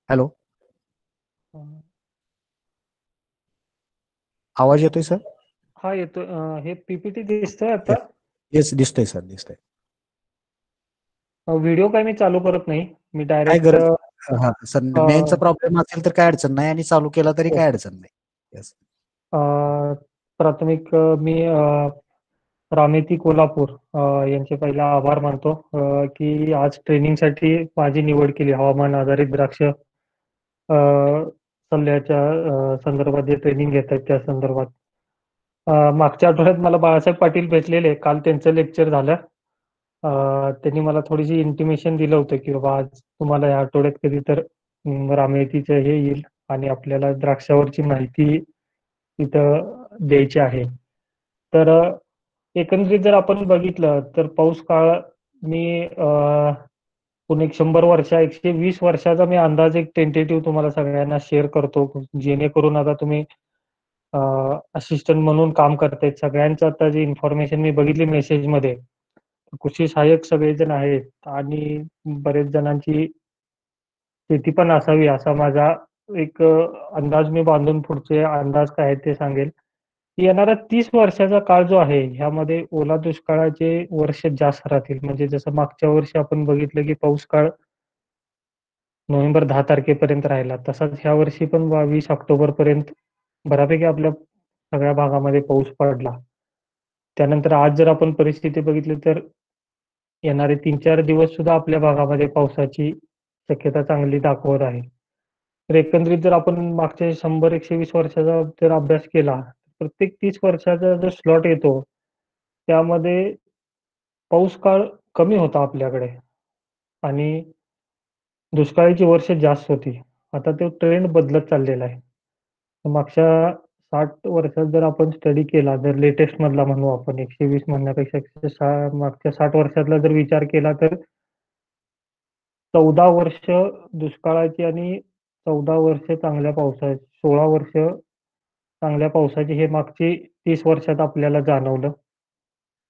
Hello. अं, आवाज येतोय sir? हा येतोय. हे पीपीटी दिसतोय आता. येस, दिसतोय सर, दिसतोय. व्हिडिओ काय मी चालू करत नाही, मी काय डायरेक्ट गरज? हा सर, मेनचा प्रॉब्लेम असेल तर काय अडचण नाही आणि चालू केला तरी काय अडचण नाही. येस. प्राथमिक मी रामेती कोल्हापूर यांचे पहिले आभार मानतो की आज ट्रेनिंगसाठी माझी निवड केली. हवामान आधारित द्राक्ष सल्ल्याच्या संदर्भात जे ट्रेनिंग घेत आहेत त्या संदर्भात. मागच्या आठवड्यात मला बाळासाहेब पाटील भेटलेले, काल त्यांचं लेक्चर झालं. त्यांनी मला थोडीशी इंटिमेशन दिलं होतं की बाबा आज तुम्हाला या आठवड्यात कधी तर रामयतीचं हे येईल आणि आपल्याला द्राक्षावरची माहिती तिथं द्यायची आहे. तर एकंदरीत जर आपण बघितलं तर पाऊस काळ मी एक 120 वर्षाचा मी अंदाज एक टेंटेटिव्ह तुम्हाला सगळ्यांना शेअर करतो, जेणेकरून आता तुम्ही असिस्टंट म्हणून काम करतायत सगळ्यांचं आता जी इन्फॉर्मेशन मी बघितली मेसेजमध्ये, कृषी सहाय्यक सगळेजण आहेत आणि बरेच जणांची शेती पण असावी असा माझा एक अंदाज मी बांधून पुढचे अंदाज काय आहेत ते सांगेल. येणारा 30 वर्षाचा काळ जो आहे ह्यामध्ये ओला दुष्काळाचे वर्ष जास्त राहतील. म्हणजे जसं मागच्या वर्षी आपण बघितलं की पाऊस काळ नोव्हेंबर 10 तारखेपर्यंत राहिला, तसाच ह्या वर्षी पण 22 ऑक्टोबर पर्यंत बऱ्यापैकी आपल्या सगळ्या भागामध्ये पाऊस पडला. त्यानंतर आज जर आपण परिस्थिती बघितली तर येणारे 3-4 दिवस सुद्धा आपल्या भागामध्ये पावसाची शक्यता चांगली दाखवत आहे. तर एकंदरीत जर आपण मागच्या 100-120 वर्षाचा जर अभ्यास केला, प्रत्येक 30 वर्षाचा जो स्लॉट येतो, त्यामध्ये पाऊस काळ कमी होता आपल्याकडे आणि दुष्काळाची वर्ष जास्त होती. आता तो ट्रेंड बदलत चाललेला आहे. तर मागच्या 60 वर्षात जर आपण स्टडी केला, जर लेटेस्ट मधला म्हणू आपण 120 म्हणण्यापेक्षा मागच्या 60 वर्षातला जर विचार केला तर 14 वर्ष दुष्काळाची आणि 14 वर्ष चांगल्या पावसाची, 16 वर्ष चांगल्या पावसाची हे मागची 30 वर्षात आपल्याला जाणवलं.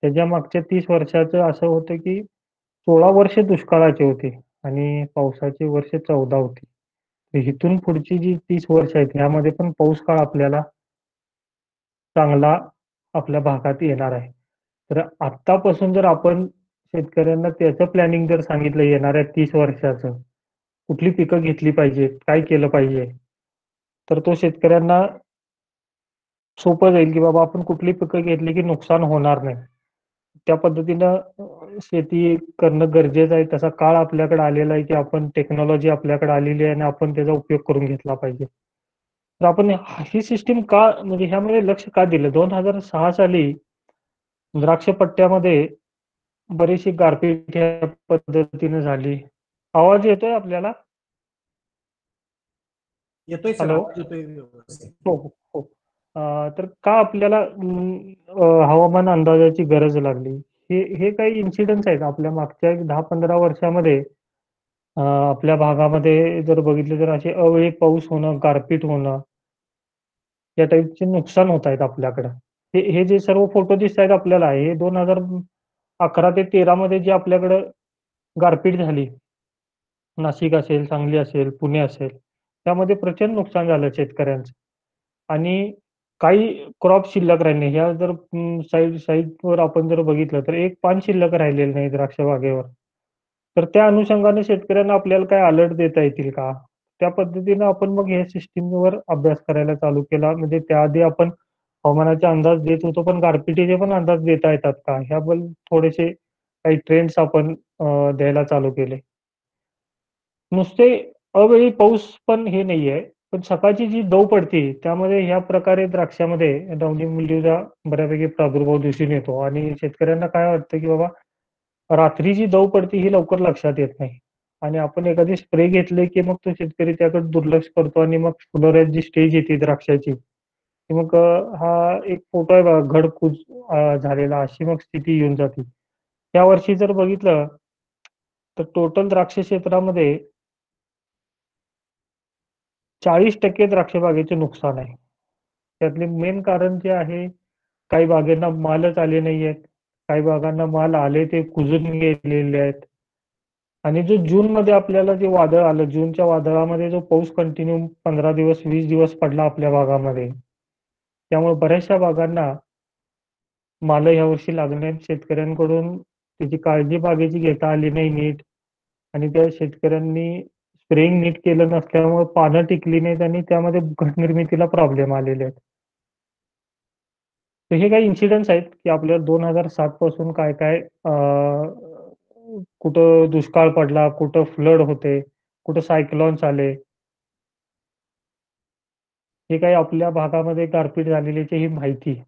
त्याच्या मागच्या 30 वर्षाचं असं होतं की 16 वर्ष दुष्काळाची होती आणि पावसाची वर्ष 14 होती. तर इथून पुढची जी 30 वर्ष आहेत यामध्ये पण पाऊस काळ आपल्याला चांगला आपल्या भागात येणार आहे. तर आत्तापासून जर आपण शेतकऱ्यांना त्याचं प्लॅनिंग जर सांगितलं येणाऱ्या 30 वर्षाचं, कुठली पिकं घेतली पाहिजे, काय केलं पाहिजे, तर तो शेतकऱ्यांना सोपं जाईल की बाबा आपण कुठली पिकं घेतली की नुकसान होणार नाही. त्या पद्धतीनं शेती करणं गरजेचं आहे. तसा काळ आपल्याकडे आलेला आहे की आपण टेक्नॉलॉजी आपल्याकडे आलेली आहे आणि आपण त्याचा उपयोग करून घेतला पाहिजे. तर आपण ही सिस्टीम का म्हणजे ह्यामध्ये लक्ष का दिलं? 2006 साली द्राक्ष पट्ट्यामध्ये बरीचशी गारपीट ह्या पद्धतीने झाली. आवाज येतोय आपल्याला? येतोय सर, हॅलो? आवाज येतोय व्यवस्थित. हो, हो, हो. तर का आपल्याला हवामान अंदाजाची गरज लागली? हे काही इन्सिडेंट्स आहेत आपल्या मागच्या एक 10-15 वर्षामध्ये आपल्या भागामध्ये जर बघितलं तर असे अवेळी पाऊस होणं, गारपीट होणं, या टाईपचे नुकसान होत आहेत आपल्याकडं. हे हे जे सर्व फोटो दिसतायत आपल्याला हे 2011 ते 13 मध्ये जे आपल्याकडं गारपीट झाली, नाशिक असेल, सांगली असेल, पुणे असेल, त्यामध्ये प्रचंड नुकसान झालं शेतकऱ्यांचं. आणि काही क्रॉप शिल्लक राहिले. ह्या जर साईडवर आपण जर बघितलं तर एक पान शिल्लक राहिलेलं नाही द्राक्ष बागेवर. तर त्या अनुषंगाने शेतकऱ्यांना आपल्याला काय अलर्ट देता येतील का? त्या पद्धतीनं आपण मग ह्या सिस्टमवर अभ्यास करायला चालू केला. म्हणजे त्याआधी आपण हवामानाचे अंदाज देत होतो, पण गारपिटीचे पण अंदाज देता येतात का? ह्याबद्दल थोडेसे काही ट्रेंड्स आपण द्यायला चालू केले. नुसते अवेळी पाऊस पण हे नाहीये. पण सकाळची जी दव पडते, त्यामध्ये ह्या प्रकारे द्राक्षामध्ये डाउनिंग मिल्ड्यूचा बऱ्यापैकी प्रादुर्भाव दिसून येतो आणि शेतकऱ्यांना काय वाटतं, की बाबा रात्री जी दव पडते ही लवकर लक्षात येत नाही आणि आपण एखादी स्प्रे घेतले, की मग तो शेतकरी त्याकडे दुर्लक्ष करतो आणि मग फुलोऱ्यात जी स्टेज येते द्राक्षाची, की मग हा एक फोटो आहे बघा घडकूज झालेला अशी मग स्थिती येऊन जाते. यावर्षी जर बघितलं, तर टोटल द्राक्ष क्षेत्रामध्ये 40% द्राक्ष बागेचे नुकसान आहे. त्यातले मेन कारण जे आहे, काही बागेंना मालच आले नाहीयेत. काही बागांना माल आले ते कुजून गेलेले आहेत. आणि जो जूनमध्ये आपल्याला जे वादळ आलं, जूनच्या वादळामध्ये जो पाऊस कंटिन्यू 15 दिवस, 20 दिवस पडला आपल्या भागामध्ये. त्यामुळे बऱ्याचशा भागांना मालं यावर्षी लागण्यात शेतकऱ्यांकडून त्याची काळजी बागेची घेता आली नाही नीट आणि त्या शेतकऱ्यांनी स्प्रेइंग नीट केलं नसल्यामुळे पानं टिकली नाहीत आणि त्यामध्ये घट निर्मितीला प्रॉब्लेम आलेले आहेत. तर हे काही इन्सिडेंट्स आहेत, की आपल्याला 2007 पासून काय-काय कुठं दुष्काळ पडला, कुठं फ्लड होते, कुठं सायक्लॉन्स आले. हे काही आपल्या भागामध्ये गारपीट झालेल्याची ही माहिती.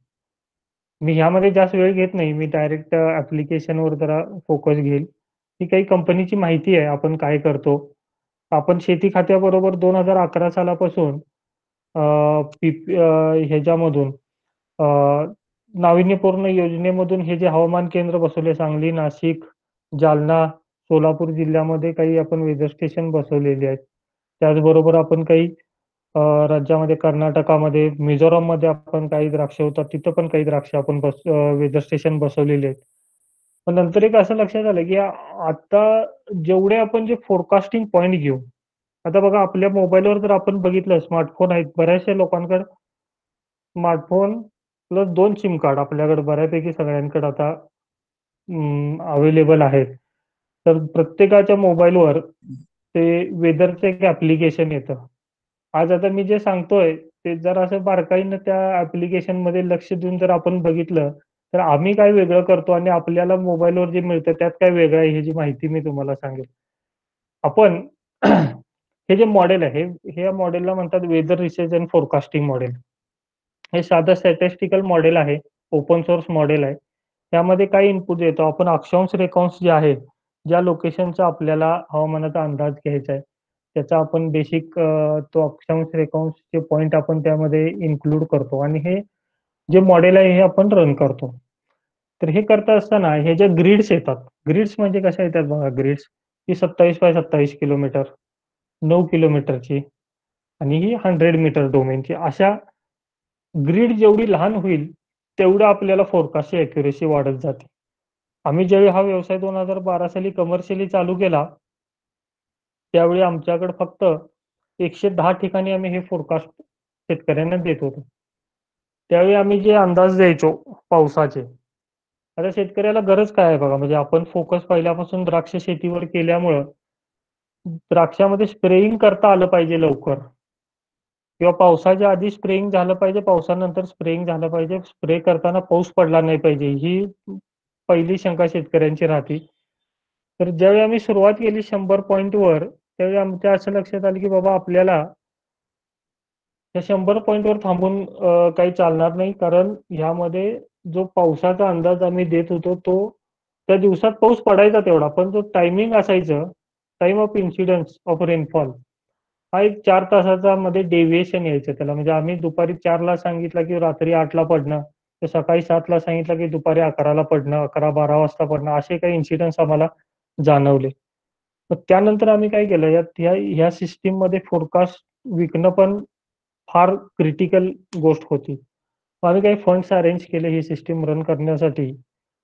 मी ह्यामध्ये जास्त वेळ घेत नाही. मी डायरेक्ट ॲप्लिकेशनवर जरा फोकस घेईल. ही काही कंपनीची माहिती आहे, आपण काय करतो. आपण शेती खात्याबरोबर 2011 सालापासून अ, ह्याच्यामधून अ, नाविन्यपूर्ण योजनेमधून हे जे हवामान केंद्र बसवले सांगली, नाशिक, जालना, सोलापूर जिल्ह्यामध्ये काही आपण वेदर स्टेशन बसवलेली आहेत. त्याचबरोबर आपण काही राज्यामध्ये कर्नाटकामध्ये, मिझोराममध्ये आपण काही द्राक्ष होतात, तिथं पण काही द्राक्ष आपण वेदर स्टेशन बसवलेले आहेत. पण नंतर एक असं लक्षात आलं, की आता जेवढे आपण जे फोरकास्टिंग पॉइंट घेऊ, आता बघा आपल्या मोबाईलवर जर आपण बघितलं स्मार्टफोन आहेत, बऱ्याचशा लोकांकडे स्मार्टफोन प्लस 2 सिम कार्ड आपल्याकडे बऱ्यापैकी सगळ्यांकडे आता अवेलेबल आहेत. तर प्रत्येकाच्या मोबाईलवर ते वेदरचं एक ॲप्लिकेशन येतं. आज आता मी जे सांगतोय, ते जर असं बारकाईनं त्या ॲप्लिकेशनमध्ये लक्ष देऊन जर आपण बघितलं, तर आम्ही काय वेगळं करतो आणि आपल्याला मोबाईलवर जे मिळतं त्यात काय वेगळं आहे, ह्याची माहिती मी तुम्हाला सांगेल. आपण हे जे मॉडेल आहे, हे मॉडेलला म्हणतात weather research and forecasting model. हे साधं स्टॅटिस्टिकल मॉडेल आहे, ओपन सोर्स मॉडेल आहे. त्यामध्ये काय इनपुट देतो आपण अक्षांश, रेखांश जे आहे, ज्या लोकेशनचा आपल्याला हवामानाचा अंदाज घ्यायचा आहे, त्याचा आपण बेसिक तो अक्षांश, रेखांशचे पॉइंट आपण त्यामध्ये इन्क्लूड करतो आणि हे जे मॉडेल आहे हे आपण रन करतो. तर हे करत असताना हे ज्या ग्रिड्स येतात, ग्रिड्स म्हणजे कशा येतात बघा ग्रिड्स, ही 27 बाय 27 किलोमीटर, 9 किलोमीटरची आणि ही 100 मीटर डोमेनची अशा ग्रीड जेवढी लहान होईल, तेवढं आपल्याला फोरकास्टची ॲक्युरसी वाढत जाते. आम्ही ज्यावेळी हा व्यवसाय 2012 साली कमर्शियली चालू केला, त्यावेळी आमच्याकडे फक्त 110 ठिकाणी आम्ही हे फोरकास्ट शेतकऱ्यांना देत होतो. त्यावेळी आम्ही जे अंदाज द्यायचो पावसाचे, आता शेतकऱ्याला गरज काय आहे बघा, म्हणजे आपण फोकस पहिल्यापासून द्राक्ष शेतीवर केल्यामुळं द्राक्षामध्ये स्प्रेइंग करता आलं पाहिजे लवकर. किंवा पावसाच्या आधी स्प्रेइंग झालं पाहिजे, पावसानंतर स्प्रेइंग झालं पाहिजे. स्प्रे करताना पाऊस पडला नाही पाहिजे, ही पहिली शंका शेतकऱ्यांची राहते. तर ज्यावेळी आम्ही सुरुवात केली 100 पॉइंटवर, त्यावेळी आमच्या असं लक्षात आलं, की बाबा आपल्याला त्या 100 पॉइंटवर थांबून काही चालणार नाही. कारण ह्यामध्ये जो पावसाचा अंदाज आम्ही देत होतो, तो त्या दिवसात पाऊस पडायचा तेवढा, पण जो टायमिंग असायचं, time of incidence of rainfall हा एक 4 तासाचा मध्ये डेव्हिएशन यायचं त्याला. म्हणजे आम्ही दुपारी 4:00ला सांगितलं, की रात्री 8:00ला पडणं, तर सकाळी 7:00ला सांगितलं, की दुपारी 11:00ला पडणं, 11-12 वाजता पडणं, असे काही इन्सिडेंट्स आम्हाला जाणवले. मग त्यानंतर आम्ही काय केलं, ह्या सिस्टममध्ये फोरकास्ट विकणं पण फार क्रिटिकल गोष्ट होती. मग आम्ही काही फंड्स अरेंज केले ही सिस्टम रन करण्यासाठी.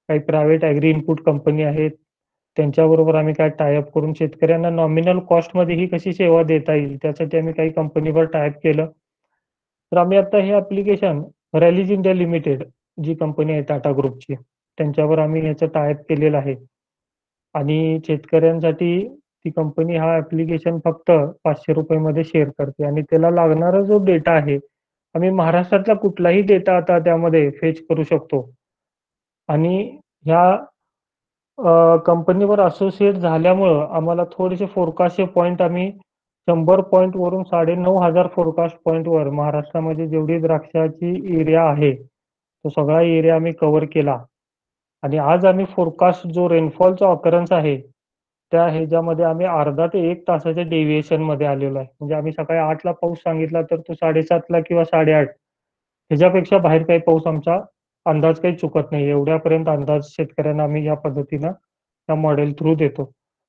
काही प्रायव्हेट ॲग्री इनपुट कंपनी आहेत. त्यांच्याबरोबर आम्ही काय टाय अप करून शेतकऱ्यांना नॉमिनल कॉस्टमध्ये ही कशी सेवा देता येईल, त्यासाठी आम्ही काही कंपनीवर टाय अप केलं. तर आम्ही आता हे ॲप्लिकेशन रॅलीज इंडिया लिमिटेड जी कंपनी आहे टाटा ग्रुपची, त्यांच्यावर आम्ही याचं टाय अप केलेलं आहे. आणि शेतकऱ्यांसाठी ती कंपनी हा ॲप्लिकेशन फक्त ₹500 मध्ये शेअर करते आणि त्याला लागणारा जो डेटा आहे, आम्ही महाराष्ट्रातला कुठलाही डेटा आता त्यामध्ये फेच करू शकतो. आणि ह्या कंपनीवर असोसिएट झाल्यामुळं आम्हाला थोडेसे फोरकास्टचे पॉइंट आम्ही 100 पॉइंटवरून 9,500 फोरकास्ट पॉइंटवर महाराष्ट्रामध्ये जेवढी द्राक्षाची एरिया आहे, तो सगळा एरिया आम्ही कव्हर केला. आणि आज आम्ही फोरकास्ट जो रेनफॉलचा ऑकरन्स आहे, त्या ह्याच्यामध्ये आम्ही अर्धा ते 1 तासाच्या डेव्हिएशनमध्ये आलेलो आहे. म्हणजे आम्ही सकाळी 8:00ला पाऊस सांगितला, तर तो 7:30ला किंवा 8:30 ह्याच्यापेक्षा बाहेर काही पाऊस आमचा अंदाज काही चुकत नाही. एवढ्यापर्यंत अंदाज शेतकऱ्यांना आम्ही या पद्धतीनं त्या मॉडेल थ्रू देतो.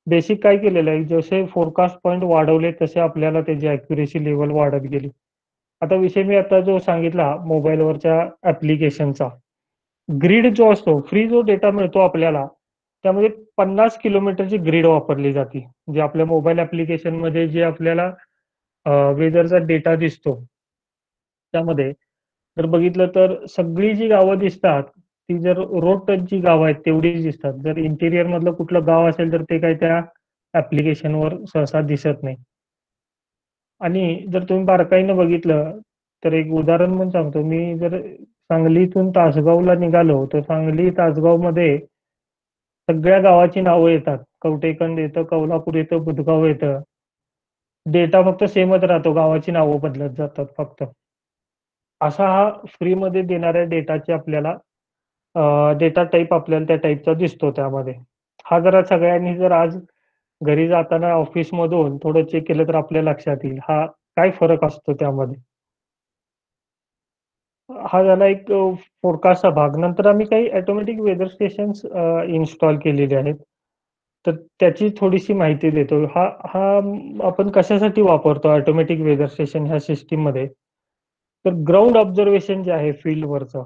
बेसिक काय केलेलं आहे, जसे फोरकास्ट पॉइंट वाढवले, तसे आपल्याला त्याची ॲक्युरसी लेव्हल वाढत गेली. आता विषय मी आता जो सांगितला मोबाईलवरच्या ॲप्लिकेशनचा. ग्रिड जो असतो, फ्री जो डेटा मिळतो आपल्याला, त्यामध्ये 50 किलोमीटरची ग्रीड वापरली जाते. जे आपल्या मोबाईल ॲप्लिकेशनमध्ये जे आपल्याला वेदरचा डेटा दिसतो. त्यामध्ये जर बघितलं तर सगळी जी गावं दिसतात, ती जर रोड टचची गावं आहेत तेवढीच दिसतात. जर इंटिरियर मधलं कुठलं गाव असेल तर ते काही त्या ॲप्लिकेशनवर सहसा दिसत नाही. आणि जर तुम्ही बारकाईनं बघितलं, तर एक उदाहरण म्हणून सांगतो. मी जर सांगलीतून तासगावला निघालो, तर सांगली तासगावमध्ये सगळ्या गावाची नावं येतात. कवठेकंद येतं, कौलापूर येतं, बुधगाव येतं. डेटा फक्त सेमच राहतो, गावाची नावं बदलत जातात फक्त. असा हा फ्रीमध्ये देणाऱ्या डेटाची आपल्याला डेटा टाइप आपल्याला त्या टाइपचा दिसतो त्यामध्ये. हा जरा सगळ्यांनी जर आज घरी जाताना ऑफिसमधून थोडं चेक केलं तर आपल्या लक्षात येईल. हा काय फरक असतो त्यामध्ये. हा झाला एक फोरकास्टचा भाग. नंतर आम्ही काही ऑटोमॅटिक वेदर स्टेशन्स इन्स्टॉल केलेले आहेत. तर त्याची थोडीशी माहिती देतो. हा हा आपण कशासाठी वापरतो ऑटोमॅटिक वेदर स्टेशन ह्या सिस्टममध्ये. तर ग्राउंड ऑब्झर्वेशन जे आहे फील्डवरचं,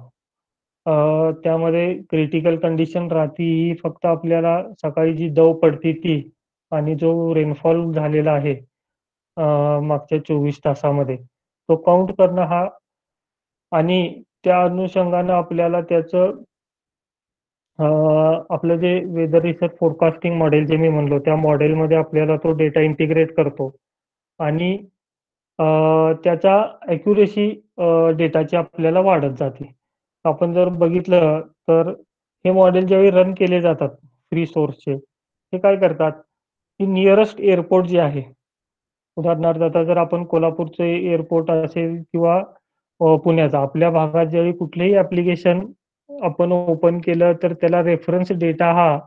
त्यामध्ये क्रिटिकल कंडिशन राहती ही फक्त आपल्याला सकाळी जी दव पडते ती आणि जो रेनफॉल झालेला आहे मागच्या 24 तासामध्ये, तो काउंट करणं हा आणि त्या अनुषंगानं आपल्याला त्याचं आपलं जे वेदर रिसर्च फोरकास्टिंग मॉडेल जे मी म्हणलो, त्या मॉडेलमध्ये आपल्याला तो डेटा इंटिग्रेट करतो आणि त्याचा ॲक्युरेसी डेटाची आपल्याला वाढत जाते. आपण जर बघितलं तर हे मॉडेल ज्यावेळी रन केले जातात फ्री सोर्सचे, ते काय करतात, की निअरेस्ट एअरपोर्ट जे आहे, उदाहरणार्थ आता जर आपण कोल्हापूरचं एअरपोर्ट असेल किंवा पुण्याचा, आपल्या भागात ज्यावेळी कुठलंही ॲप्लिकेशन आपण ओपन केलं तर त्याला रेफरन्स डेटा हा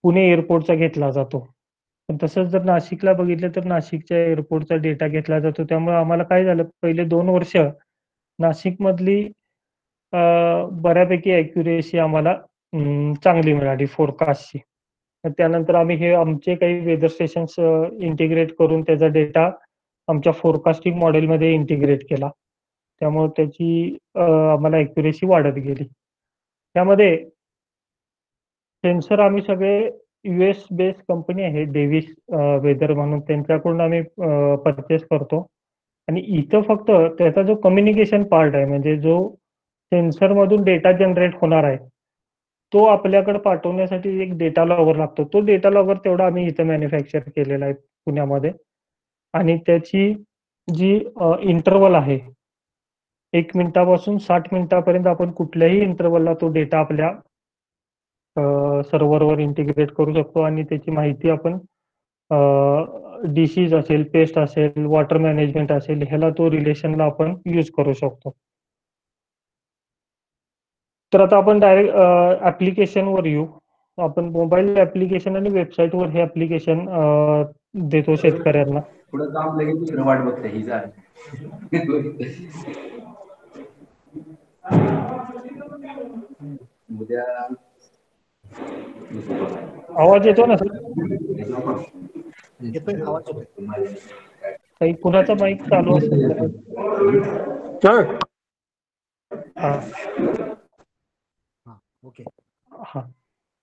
पुणे एअरपोर्टचा घेतला जातो. पण तसंच जर नाशिकला बघितलं तर नाशिकच्या एअरपोर्टचा डेटा घेतला जातो. त्यामुळे आम्हाला काय झालं, पहिले 2 वर्ष नाशिकमधली बऱ्यापैकी ॲक्युरेसी आम्हाला चांगली मिळाली फोरकास्टची. त्यानंतर आम्ही हे आमचे काही वेदर स्टेशन्स इंटिग्रेट करून त्याचा डेटा आमच्या फोरकास्टिंग मॉडेलमध्ये इंटिग्रेट केला. त्यामुळे त्याची आम्हाला ॲक्युरेसी वाढत गेली. त्यामध्ये सेन्सर आम्ही सगळे यूएस बेस्ड कंपनी आहे डेव्हिस वेदर म्हणून, त्यांच्याकडून आम्ही परचेस करतो. आणि इथं फक्त त्याचा जो कम्युनिकेशन पार्ट आहे, म्हणजे जो सेन्सरमधून डेटा जनरेट होणार आहे, तो आपल्याकडे पाठवण्यासाठी एक डेटा लॉगर लागतो. तो डेटा लॉगर तेवढा आम्ही इथं मॅन्युफॅक्चर केलेला आहे पुण्यामध्ये. आणि त्याची जी इंटरव्हल आहे, 1 मिनिटापासून 60 मिनिटापर्यंत आपण कुठल्याही इंटरव्हलला तो डेटा आपल्या सर्व्हरवर इंटिग्रेट करू शकतो आणि त्याची माहिती आपण डिसीज असेल, पेस्ट असेल, वॉटर मॅनेजमेंट असेल, ह्याला तो रिलेशनला आपण यूज करू शकतो. तर आता आपण डायरेक्ट ॲप्लिकेशनवर येऊ. आपण मोबाईल ॲप्लिकेशन आणि वेबसाईटवर हे ॲप्लिकेशन देतो शेतकऱ्यांना. पुढे काम लगेच दुसरं वाट बघते ही झाली. उद्या आवाज येतो ना सर? येतोय, आवाज येतोय. काही कुणाचा माईक चालू असेल तर. हा ओके. हा,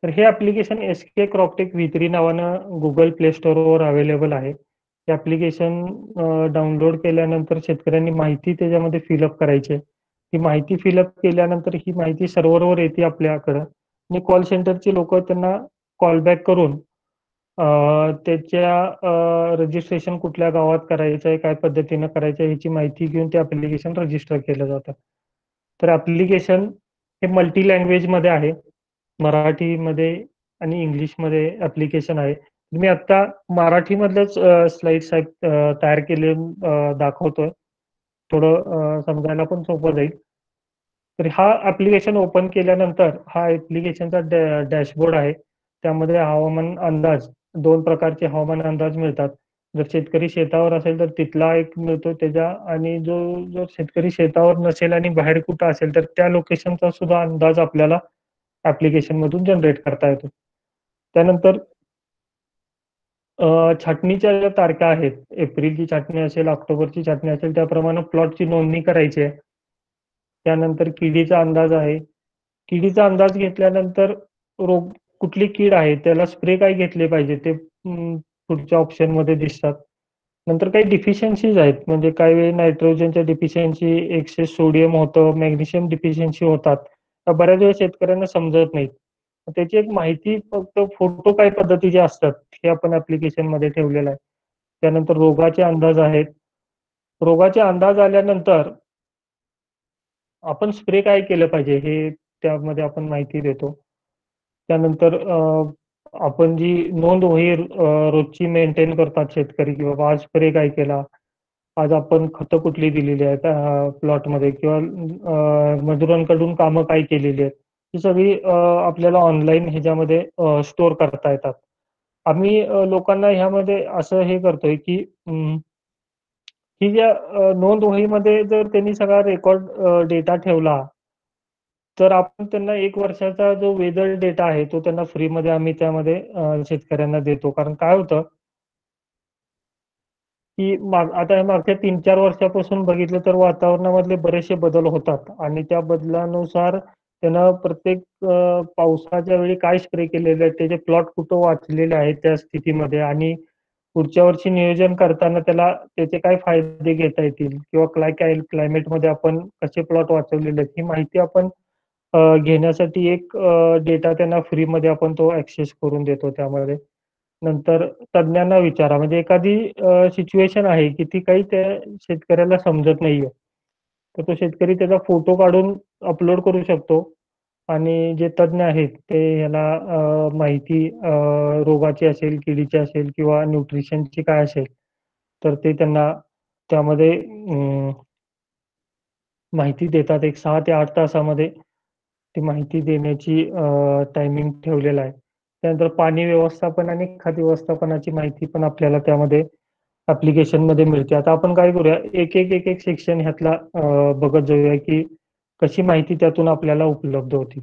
तर हे ॲप्लिकेशन SK क्रॉपटेक V3 नावानं गुगल प्ले स्टोअरवर अवेलेबल आहे. हे ॲप्लिकेशन डाउनलोड केल्यानंतर शेतकऱ्यांनी माहिती त्याच्यामध्ये फिलअप करायची आहे. ती माहिती फिलअप केल्यानंतर ही माहिती सर्व्हरवर येते आपल्याकडं आणि कॉल सेंटरची लोक त्यांना कॉल बॅक करून त्याच्या रजिस्ट्रेशन कुठल्या गावात करायचं आहे, काय पद्धतीनं करायचं आहे, ह्याची माहिती घेऊन ते ॲप्लिकेशन रजिस्टर केलं जातं. तर ॲप्लिकेशन हे मल्टी लँग्वेजमध्ये आहे, मराठीमध्ये आणि इंग्लिशमध्ये ॲप्लिकेशन आहे. मी आत्ता मराठीमधलंच स्लाइड्स तयार केले दाखवतोय, थोडं समजायला पण सोपं जाईल. तर हा ॲप्लिकेशन ओपन केल्यानंतर हा ॲप्लिकेशनचा डॅशबोर्ड आहे. त्यामध्ये हवामान अंदाज, 2 प्रकारचे हवामान अंदाज मिळतात. जर शेतकरी शेतावर असेल तर तिथला एक मिळतो त्याच्या, आणि जर शेतकरी शेतावर नसेल आणि बाहेर कुठं असेल तर त्या लोकेशनचा सुद्धा अंदाज आपल्याला ॲप्लिकेशन मधून जनरेट करता येतो. त्यानंतर छाटणीच्या ज्या तारखा आहेत, एप्रिलची छाटणी असेल, ऑक्टोबरची छाटणी असेल, त्याप्रमाणे प्लॉटची नोंदणी करायची आहे. त्यानंतर किडीचा अंदाज आहे. किडीचा अंदाज घेतल्यानंतर रोग कुठली कीड आहे, त्याला स्प्रे काय घेतले पाहिजे ते पुढच्या ऑप्शनमध्ये दिसतात. नंतर काही डिफिशियन्सीज आहेत, म्हणजे काही वेळी नायट्रोजनच्या डिफिशियन्सी, एक्सेस सोडियम होतं, मॅग्नेशियम डिफिशियन्सी होतात. तर बऱ्याच वेळा शेतकऱ्यांना समजत नाहीत. त्याची एक माहिती फक्त फोटो काय पद्धतीचे असतात, हे आपण ॲप्लिकेशनमध्ये ठेवलेलं आहे. त्यानंतर रोगाचे अंदाज आहेत. रोगाचे अंदाज आल्यानंतर आपण स्प्रे काय केलं पाहिजे हे त्यामध्ये आपण माहिती देतो. त्यानंतर आपण जी नोंदवही रोजची मेंटेन करतात शेतकरी, की बाबा आज स्प्रे काय केला, आज आपण खतं कुठली दिलेली आहेत प्लॉटमध्ये, किंवा मजुरांकडून कामं काय केलेली आहेत. ही सगळी आपल्याला ऑनलाईन ह्याच्यामध्ये स्टोअर करता येतात. आम्ही लोकांना ह्यामध्ये असं हे करतोय, की ही ज्या नोंदवहीमध्ये जर त्यांनी सगळा रेकॉर्ड डेटा ठेवला, तर आपण त्यांना 1 वर्षाचा जो वेदर डेटा आहे, तो त्यांना फ्रीमध्ये आम्ही त्यामध्ये शेतकऱ्यांना देतो. कारण काय होतं, की आता हे मागच्या 3-4 वर्षापासून बघितलं तर वातावरणामधले बरेचसे बदल होतात आणि त्या बदलानुसार त्यानं प्रत्येक पावसाच्या वेळी काय स्प्रे केलेले आहेत, त्याचे प्लॉट कुठं वाचलेले आहेत त्या स्थितीमध्ये, आणि पुढच्या वर्षी नियोजन करताना त्याला त्याचे काय फायदे घेता येतील, किंवा क्लायमेटमध्ये आपण कसे प्लॉट वाचवलेले आहेत, ही माहिती आपण घेण्यासाठी एक डेटा त्यांना फ्रीमध्ये आपण तो ॲक्सेस करून देतो त्यामध्ये. नंतर तज्ञांना विचारा, म्हणजे एखादी सिच्युएशन आहे, की ती काही त्या शेतकऱ्याला समजत नाहीये. तर तो शेतकरी त्याचा फोटो काढून अपलोड करू शकतो आणि जे तज्ञ आहेत ते ह्याला माहिती रोगाची असेल, किडीची असेल किंवा न्यूट्रिशनची काय असेल, तर ते त्यांना त्यामध्ये माहिती देतात. एक 6 ते 8 तासामध्ये ती माहिती देण्याची टायमिंग ठेवलेला आहे. त्यानंतर पाणी व्यवस्थापन आणि खत व्यवस्थापनाची माहिती पण आपल्याला त्यामध्ये ॲप्लिकेशनमध्ये मिळते. आता आपण काय करूया, एक सेक्शन ह्यातला बघत जाऊया, की कशी माहिती त्यातून आपल्याला उपलब्ध होती.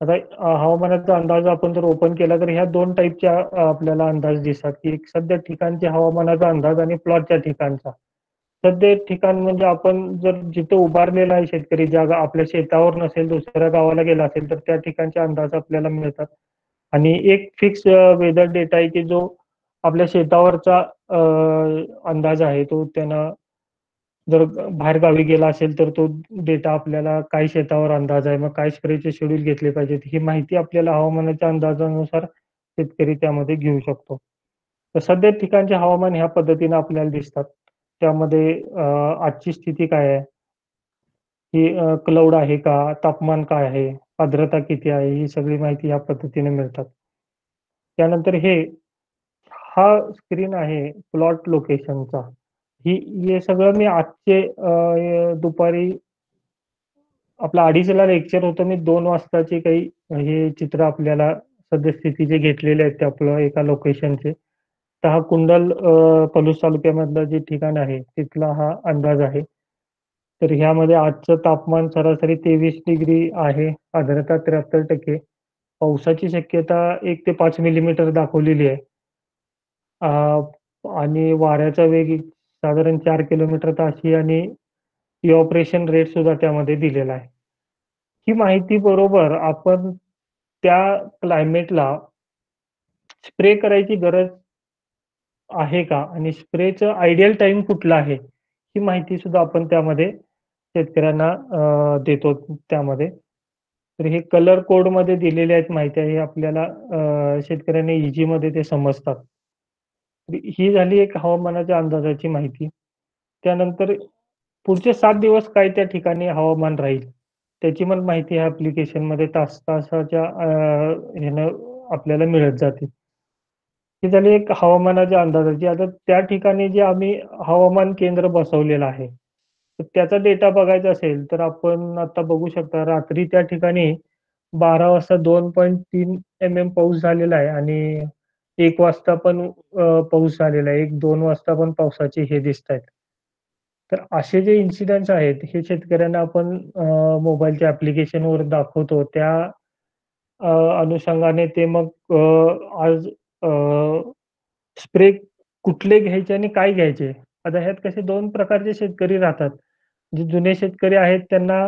आता हवामानाचा अंदाज आपण जर ओपन केला तर ह्या 2 टाइपच्या आपल्याला अंदाज दिसतात, की एक सध्या ठिकाणच्या हवामानाचा अंदाज आणि प्लॉटच्या ठिकाणचा. सध्या ठिकाण म्हणजे आपण जर जिथं उभारलेला आहे शेतकरी, जागा आपल्या शेतावर नसेल, दुसऱ्या गावाला गेला असेल, तर त्या ठिकाणचे अंदाज आपल्याला मिळतात. आणि एक फिक्स वेदर डेटा आहे, की जो आपल्या शेतावरचा अंदाज आहे, तो त्यांना जर बाहेर गावी गेला असेल, तर तो डेटा आपल्याला काय शेतावर अंदाज आहे, मग काय स्प्रेचे शेड्यूल घेतले पाहिजेत, ही माहिती आपल्याला हवामानाच्या अंदाजानुसार शेतकरी त्यामध्ये घेऊ शकतो. तर सध्या ठिकाणचे हवामान ह्या पद्धतीने आपल्याला दिसतात. त्यामध्ये आजची स्थिती काय आहे, की क्लाउड आहे का, तापमान काय आहे, आर्द्रता किती आहे, ही सगळी माहिती ह्या पद्धतीने मिळतात. त्यानंतर हा स्क्रीन आहे प्लॉट लोकेशनचा. हे सगळं मी आजचे दुपारी आपलं 2:30 ला लेक्चर होतं. मी 2 वाजताचे काही हे चित्र आपल्याला सद्यस्थितीचे घेतलेले आहेत, ते आपलं एका लोकेशनचे. तर हा कुंडल पलूस तालुक्यामधलं जे ठिकाण आहे, तिथला हा अंदाज आहे. तर ह्यामध्ये आजचं तापमान सरासरी 23 डिग्री आहे, आर्द्रता 73%, पावसाची शक्यता 1 ते 5 मिलीमीटर दाखवलेली आहे. अ, आणि वाऱ्याचा वेग साधारण 4 किलोमीटर ताशी आणि इव्हॅपोरेशन रेट सुद्धा त्यामध्ये दिलेला आहे. ही माहिती बरोबर आपण त्या क्लायमेटला स्प्रे करायची गरज आहे का? आणि स्प्रेचं आयडियल टाईम कुठला आहे? ही माहिती सुद्धा आपण त्यामध्ये शेतकऱ्यांना देतो त्यामध्ये. तर हे कलर कोडमध्ये दिलेले आहेत माहिती आहे. हे आपल्याला शेतकऱ्यांना इझीमध्ये ते समजतात. ही झाली एक हवामानाच्या अंदाजाची माहिती. त्यानंतर पुढचे 7 दिवस काय त्या ठिकाणी हवामान राहील, त्याची पण माहिती ह्या ॲप्लिकेशनमध्ये तासाच्या ह्यानं आपल्याला मिळत जाते. ही झाली एक हवामानाच्या अंदाजाची. आता त्या ठिकाणी जे आम्ही हवामान केंद्र बसवलेलं आहे, तर त्याचा डेटा बघायचा असेल, तर आपण आता बघू शकता रात्री त्या ठिकाणी 12 वाजता 2.3 पाऊस झालेला आहे आणि 1 वाजता पण पाऊस झालेला आहे. 1-2 वाजता पण पावसाचे हे दिसतायत. तर असे जे इन्सिडेंट्स आहेत, हे शेतकऱ्यांना आपण मोबाईलच्या ॲप्लिकेशनवर दाखवतो. त्या अनुषंगाने ते मग आज स्प्रे कुठले घ्यायचे आणि काय घ्यायचे? आता ह्यात कसे 2 प्रकारचे शेतकरी राहतात. जे जुने शेतकरी आहेत त्यांना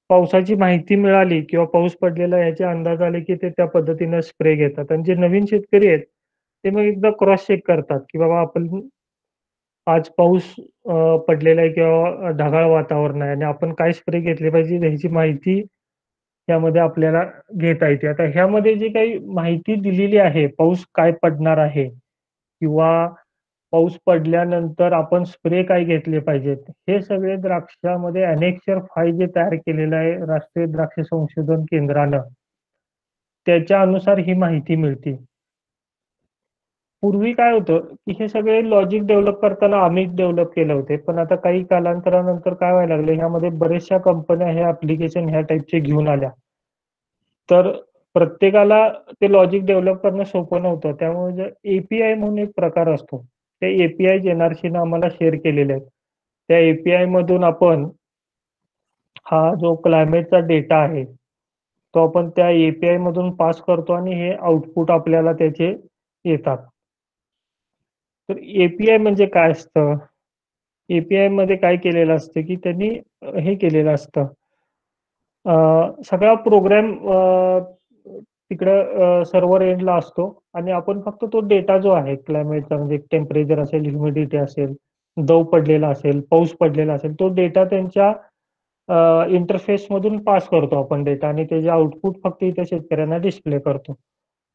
पावसाची माहिती मिळाली किंवा पाऊस पडलेला याचे अंदाज आले, की ते त्या पद्धतीनं स्प्रे घेतात आणि जे नवीन शेतकरी आहेत, ते मग एकदा क्रॉस चेक करतात, की बाबा आपण आज पाऊस पडलेला आहे किंवा ढगाळ वातावरण आहे आणि आपण काय स्प्रे घेतले पाहिजे ह्याची माहिती यामध्ये आपल्याला घेता येते. आता ह्यामध्ये जी काही माहिती दिलेली आहे, पाऊस काय पडणार आहे किंवा पाऊस पडल्यानंतर आपण स्प्रे काय घेतले पाहिजेत, हे सगळे द्राक्षामध्ये अनेक्षर 5 जे तयार केलेलं आहे राष्ट्रीय द्राक्ष संशोधन केंद्रानं, त्याच्या अनुसार ही माहिती मिळते. पूर्वी काय होतं, की हे सगळे लॉजिक डेव्हलप करताना आम्हीच डेव्हलप केले होते. पण आता काही कालांतरानंतर काय व्हायला लागलं, ह्यामध्ये बऱ्याचशा कंपन्या हे ॲप्लिकेशन ह्या टाइपचे घेऊन आल्या. तर प्रत्येकाला ते लॉजिक डेव्हलप करणं सोपं नव्हतं. त्यामुळे जे ए म्हणून एक प्रकार असतो. ते ए-पी-आयज एन-आर-सीनं आम्हाला शेअर केलेले आहेत. त्या ए-पी-आयमधून आपण हा जो क्लायमेटचा डेटा आहे, तो आपण त्या ए-पी-आयमधून पास करतो आणि हे आउटपुट आपल्याला त्याचे येतात. तर ए म्हणजे काय असतं? ए-पी-आयमध्ये काय केलेलं असतं, की त्यांनी हे केलेलं असतं. सगळा प्रोग्राम तिकडं सर्व्हर एंडला असतो आणि आपण फक्त तो डेटा जो आहे क्लायमेटचा म्हणजे टेम्परेचर असेल, ह्युमिडिटी असेल, दव पडलेला असेल, पाऊस पडलेला असेल, तो डेटा त्यांच्या इंटरफेसमधून पास करतो आपण डेटा आणि त्याचे आउटपुट फक्त इथे शेतकऱ्यांना डिस्प्ले करतो.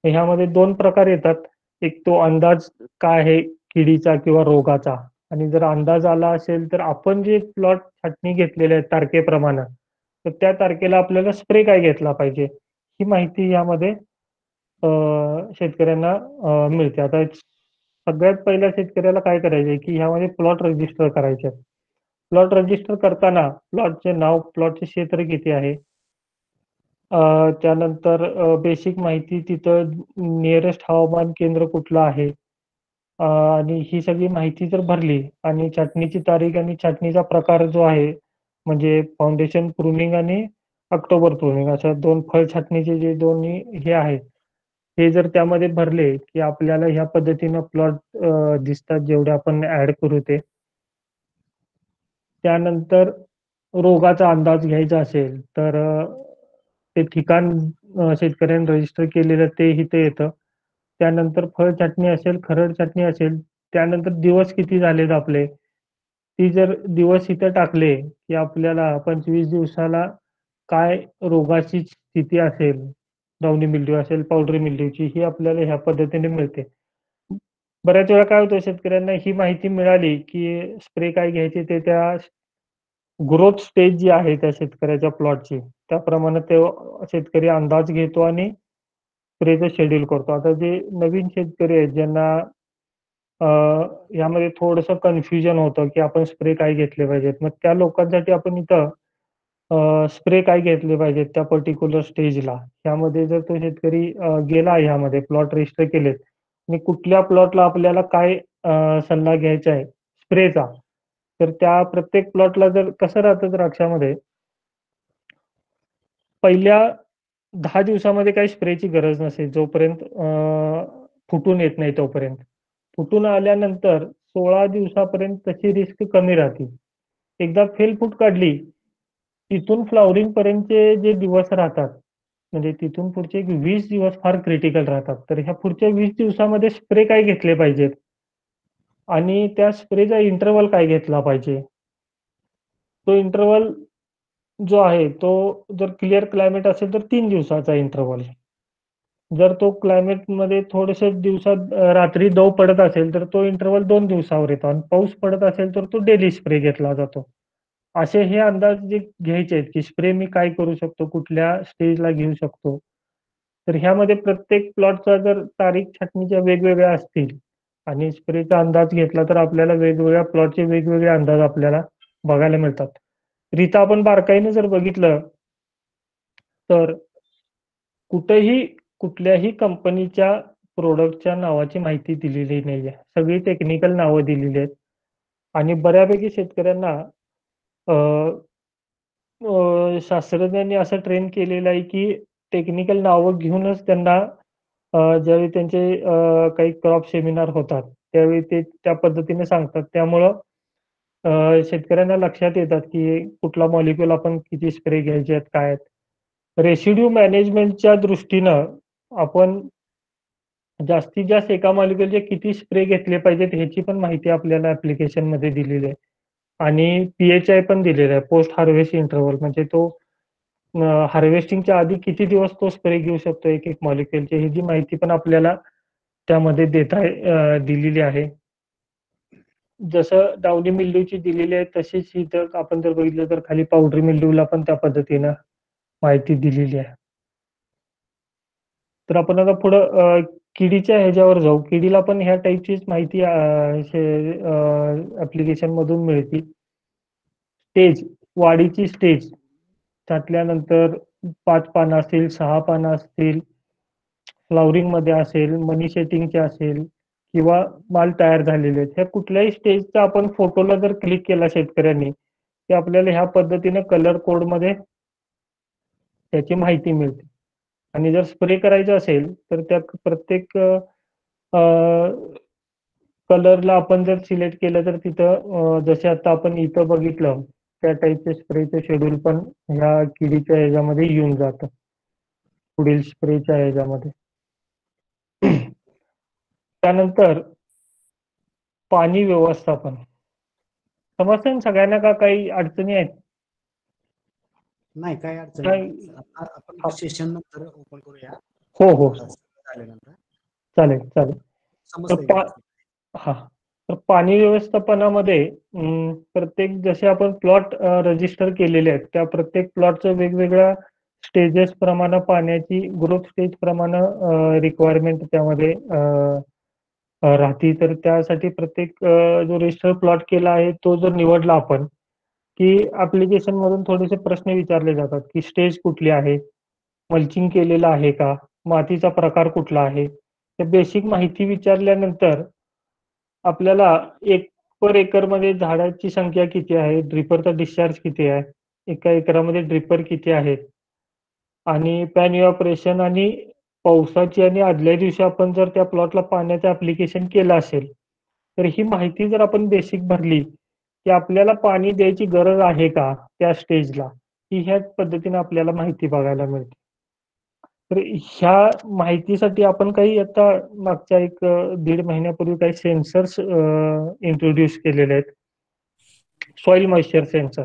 ह्यामध्ये 2 प्रकार येतात. एक तो अंदाज काय आहे किडीचा किंवा रोगाचा आणि जर अंदाज आला असेल, तर आपण जे प्लॉट छाटणी घेतलेले आहेत तारखेप्रमाणे, तर त्या तारखेला आपल्याला स्प्रे काय घेतला पाहिजे, ही माहिती यामध्ये शेतकऱ्यांना मिळते. आता सगळ्यात पहिल्या शेतकऱ्याला काय करायचंय, की ह्यामध्ये प्लॉट रजिस्टर करायचे आहेत. प्लॉट रजिस्टर करताना प्लॉटचे नाव, प्लॉटचे क्षेत्र किती आहे, त्यानंतर बेसिक माहिती तिथं निअरेस्ट हवामान केंद्र कुठलं आहे, आणि ही सगळी माहिती जर भरली आणि छाटणीची तारीख आणि छाटणीचा प्रकार जो आहे, म्हणजे फाउंडेशन प्रूनिंग आणि ऑक्टोबर प्रूनिंग अशा 2 फळ छाटणीचे जे दोन्ही हे आहेत, हे जर त्यामध्ये भरले, की आपल्याला ह्या पद्धतीनं प्लॉट दिसतात जेवढे आपण ॲड करू ते. त्यानंतर रोगाचा अंदाज घ्यायचा असेल, तर ते ठिकाण शेतकऱ्यांनी रजिस्टर केलेलं ते इथे येतं. त्यानंतर फळ छाटणी असेल, खरड छाटणी असेल, त्यानंतर दिवस किती झालेत आपले. ती जर दिवस इथं टाकले, की आपल्याला 25 दिवसाला काय रोगाची स्थिती असेल, डाउनी मिल्ड्यू असेल, पावडरी मिल्ड्यूची, ही आपल्याला ह्या पद्धतीने मिळते. बऱ्याच वेळा काय होतं शेतकऱ्यांना ही माहिती मिळाली, की स्प्रे काय घ्यायचे ते त्या ग्रोथ स्टेज जी आहे त्या शेतकऱ्याच्या प्लॉटची, त्याप्रमाणे तो शेतकरी अंदाज घेतो आणि स्प्रेचं शेड्यूल करतो. आता जे नवीन शेतकरी आहेत ज्यांना अ, यामध्ये थोडंसं कन्फ्युजन होतं, की आपण स्प्रे काय घेतले पाहिजेत. मग त्या लोकांसाठी आपण इथं स्प्रे काय घेतले पाहिजेत त्या पर्टिक्युलर स्टेजला. त्यामध्ये जर तो शेतकरी गेला ह्यामध्ये प्लॉट रजिस्टर केलेत आणि कुठल्या प्लॉटला आपल्याला काय सल्ला घ्यायचा आहे स्प्रेचा, तर त्या प्रत्येक प्लॉटला जर कसं राहतं द्राक्षामध्ये, पहिल्या 10 दिवसामध्ये काही स्प्रेची गरज नसते जोपर्यंत फुटून येत नाही तोपर्यंत. फुटून आल्यानंतर 16 दिवसापर्यंत त्याची रिस्क कमी राहते. एकदा फूट काढली, तिथून फ्लॉवरिंग पर्यंतचे जे दिवस राहतात, म्हणजे तिथून पुढचे एक 20 दिवस फार क्रिटिकल राहतात. तर ह्या पुढच्या 20 दिवसामध्ये स्प्रे काय घेतले पाहिजेत आणि त्या स्प्रेचा इंटरव्हल काय घेतला पाहिजे. तो इंटरव्हल जो आहे, तो जर क्लिअर क्लायमेट असेल तर 3 दिवसाचा इंटरव्हल. जर तो क्लायमेटमध्ये थोडेसे दिवसात रात्री दव पडत असेल, तर तो इंटरव्हल 2 दिवसावर येतो आणि पाऊस पडत असेल, तर तो डेली स्प्रे घेतला जातो. असे हे अंदाज जे घ्यायचे आहेत, की स्प्रे मी काय करू शकतो, कुठल्या स्टेजला घेऊ शकतो. तर ह्यामध्ये प्रत्येक प्लॉटचा जर तारीख छाटणीच्या वेगवेगळ्या असतील आणि स्प्रेचा अंदाज घेतला, तर आपल्याला वेगवेगळ्या प्लॉटचे वेगवेगळे अंदाज आपल्याला बघायला मिळतात. तर इथं आपण बारकाईने जर बघितलं, तर कुठेही कुठल्याही कंपनीच्या प्रॉडक्टच्या नावाची माहिती दिलेली नाहीये. सगळी टेक्निकल नावं दिलेली आहेत आणि बऱ्यापैकी शेतकऱ्यांना अ, शास्त्रज्ञांनी असं ट्रेन केलेलं आहे, की टेक्निकल नावं घेऊनच त्यांना ज्यावेळी त्यांचे काही क्रॉप सेमिनार होतात, त्यावेळी ते त्या पद्धतीने सांगतात. त्यामुळं शेतकऱ्यांना लक्षात येतात, की कुठला मॉलिक्यूल आपण किती स्प्रे घ्यायचे आहेत, काय आहेत. रेसिड्यू मॅनेजमेंटच्या दृष्टीनं आपण जास्तीत जास्त एका मॉलिक्यूलचे किती स्प्रे घेतले पाहिजेत ह्याची पण माहिती आपल्याला ॲप्लिकेशनमध्ये दिलेली आहे. आणि पी-एच-आय पण दिलेला आहे, पोस्ट हार्वेस्ट इंटरव्हल. म्हणजे तो हार्वेस्टिंगच्या आधी किती दिवस तो स्प्रे घेऊ शकतो एक-एक मॉलिक्यूलची, ही जी माहिती पण आपल्याला त्यामध्ये दिलेली आहे. जसं डाउनी मिल्ड्यूची दिलेली आहे, तशीच इथं आपण जर बघितलं तर खाली पावडरी मिल्ड्यूला पण त्या पद्धतीनं माहिती दिलेली आहे. तर आपण आता पुढं किडीच्या ह्याच्यावर जाऊ. किडीला पण ह्या टाईपचीच माहिती ॲप्लिकेशनमधून मिळते. स्टेज, वाढीची स्टेज, त्यातल्यानंतर 5 पानं असतील, 6 पानं असतील, फ्लॉवरिंगमध्ये असेल, मनी सेटिंगचे असेल किंवा माल तयार झालेले आहेत. ह्या कुठल्याही स्टेजचा आपण फोटोला जर क्लिक केला शेतकऱ्यांनी, की आपल्याला ह्या पद्धतीनं कलर कोडमध्ये त्याची माहिती मिळते. आणि जर स्प्रे करायचं असेल, तर त्या प्रत्येक कलरला आपण जर सिलेक्ट केलं तर तिथं जसे आता आपण इथं बघितलं, त्या टाईपचे स्प्रेचं शेड्यूल पण ह्या किडीच्या ह्याच्यामध्ये येऊन जातं. पुढील स्प्रेच्या ह्याच्यामध्ये. त्यानंतर पाणी व्यवस्थापन. समजतंय ना सगळ्यांना का काही अडचणी आहेत? नाही काही अडचण काय? नाही. आता आपण सेशन नंतर ओपन करूया. हो. झाल्यानंतर. चालेल. तर समजतंय व्यवस्थित. हां. तर पाणी व्यवस्थापनामध्ये प्रत्येक जसे आपण प्लॉट रजिस्टर केलेले आहेत, त्या प्रत्येक प्लॉटचं वेगवेगळ्या स्टेजेस प्रमाणे पाण्याची ग्रोथ स्टेज प्रमाणे रिक्वायरमेंट त्यामध्ये राहते. तर त्यासाठी प्रत्येक जो रजिस्टर प्लॉट केला आहे, तो जर निवडला आपण, की ॲप्लिकेशनमधून थोडेसे प्रश्न विचारले जातात, की स्टेज कुठली आहे? मल्चिंग केलेलं आहे का? मातीचा प्रकार कुठला आहे? तर बेसिक माहिती विचारल्यानंतर आपल्याला पर एकरमध्ये झाडाची संख्या किती आहे? ड्रिपरचा डिस्चार्ज किती आहे? एका एकरामध्ये ड्रिपर किती आहेत? आणि पॅन इव्हॅपोरेशन आणि पावसाची आणि आदल्या दिवशी आपण जर त्या प्लॉटला पाण्याचं ॲप्लिकेशन केलं असेल, तर ही माहिती जर आपण बेसिक भरली, की आपल्याला पाणी द्यायची गरज आहे का त्या स्टेजला? ही ह्याच पद्धतीने आपल्याला माहिती बघायला मिळते. तर ह्या माहितीसाठी आपण काही आता मागच्या 1-1.5 महिन्यापूर्वी काही सेन्सर्स इंट्रोड्यूस केलेले आहेत. Soil moisture sensor.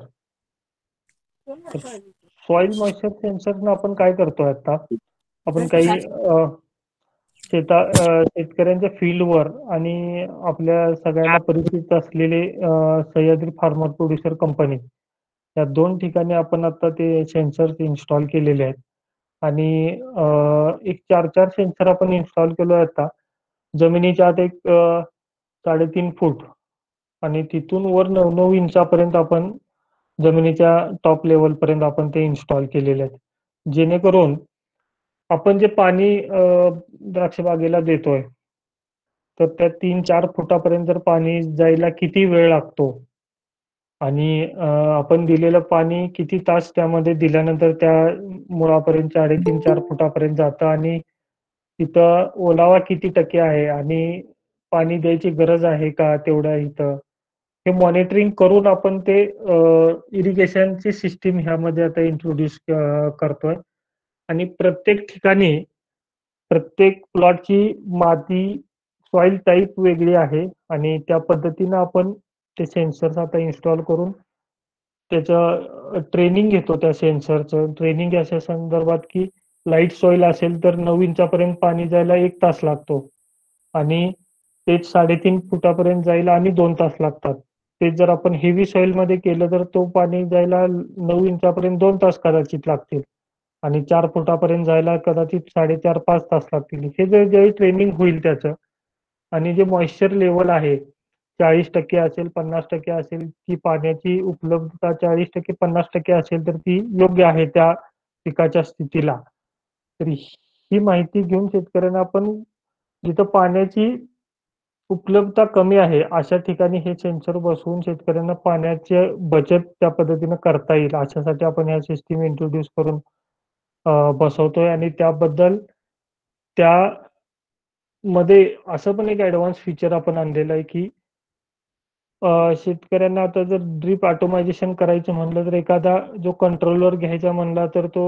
Soil moisture सेन्सरनं आपण काय करतोय आता, आपण काही शेतकऱ्यांच्या फील्डवर आणि आपल्या सगळ्यांना परिचित असलेले सह्याद्री फार्मर प्रोड्युसर कंपनी, या 2 ठिकाणी आपण आता ते सेन्सर्स इन्स्टॉल केलेले आहेत. आणि एक 4-4 सेन्सर आपण इन्स्टॉल केलोय आता. जमिनीच्या आत 3.5 फूट आणि तिथून वर 9-9 इंचापर्यंत आपण जमिनीच्या टॉप लेव्हलपर्यंत आपण ते इन्स्टॉल केलेले आहेत. जेणेकरून आपण जे पाणी द्राक्ष बागेला देतोय, तर त्या 3-4 फुटापर्यंत जर पाणी जायला किती वेळ लागतो आणि आपण दिलेलं पाणी किती तास त्यामध्ये दिल्यानंतर त्या मुळापर्यंत 3.5-4 फुटापर्यंत जातं आणि तिथं ओलावा किती टक्के आहे आणि पाणी द्यायची गरज आहे का तेवढ्या इथं? हे मॉनिटरिंग करून आपण ते इरिगेशनची सिस्टीम ह्यामध्ये आता इंट्रोड्यूस करतोय. आणि प्रत्येक ठिकाणी, प्रत्येक प्लॉटची माती, सॉइल टाइप वेगळी आहे आणि त्या पद्धतीनं आपण ते सेन्सर्स आता इन्स्टॉल करून त्याचं ट्रेनिंग घेतो त्या सेन्सरचं. ट्रेनिंग अशा संदर्भात, की लाईट सॉइल असेल तर 9 इंचापर्यंत पाणी जायला 1 तास लागतो आणि तेच 3.5 फुटापर्यंत जायला आणि 2 तास लागतात. तेच जर आपण हेवी सॉइलमध्ये केलं तर तो पाणी जायला 9 इंचापर्यंत 2 तास कदाचित लागतील आणि 4 फुटापर्यंत जायला कदाचित 4.5-5 तास लागतील. हे ज्यावेळी ट्रेनिंग होईल त्याचं आणि जे मॉइश्चर लेव्हल आहे 40% असेल, 50% असेल, ती पाण्याची उपलब्धता 40% 50% असेल, तर ती योग्य आहे त्या पिकाच्या स्थितीला. तर ही माहिती घेऊन शेतकऱ्यांना आपण जिथं पाण्याची उपलब्धता कमी आहे, अशा ठिकाणी हे सेन्सर बसवून शेतकऱ्यांना पाण्याची बचत त्या पद्धतीनं करता येईल, अशासाठी आपण ह्या सिस्टम इंट्रोड्यूस करून बसवतोय आणि त्याबद्दल त्यामध्ये असं पण एक ॲडव्हान्स फीचर आपण आणलेलं आहे, की शेतकऱ्यांना आता जर ड्रिप ऑटोमायझेशन करायचं म्हणलं तर एखादा जो कंट्रोलर घ्यायचा म्हणला तर तो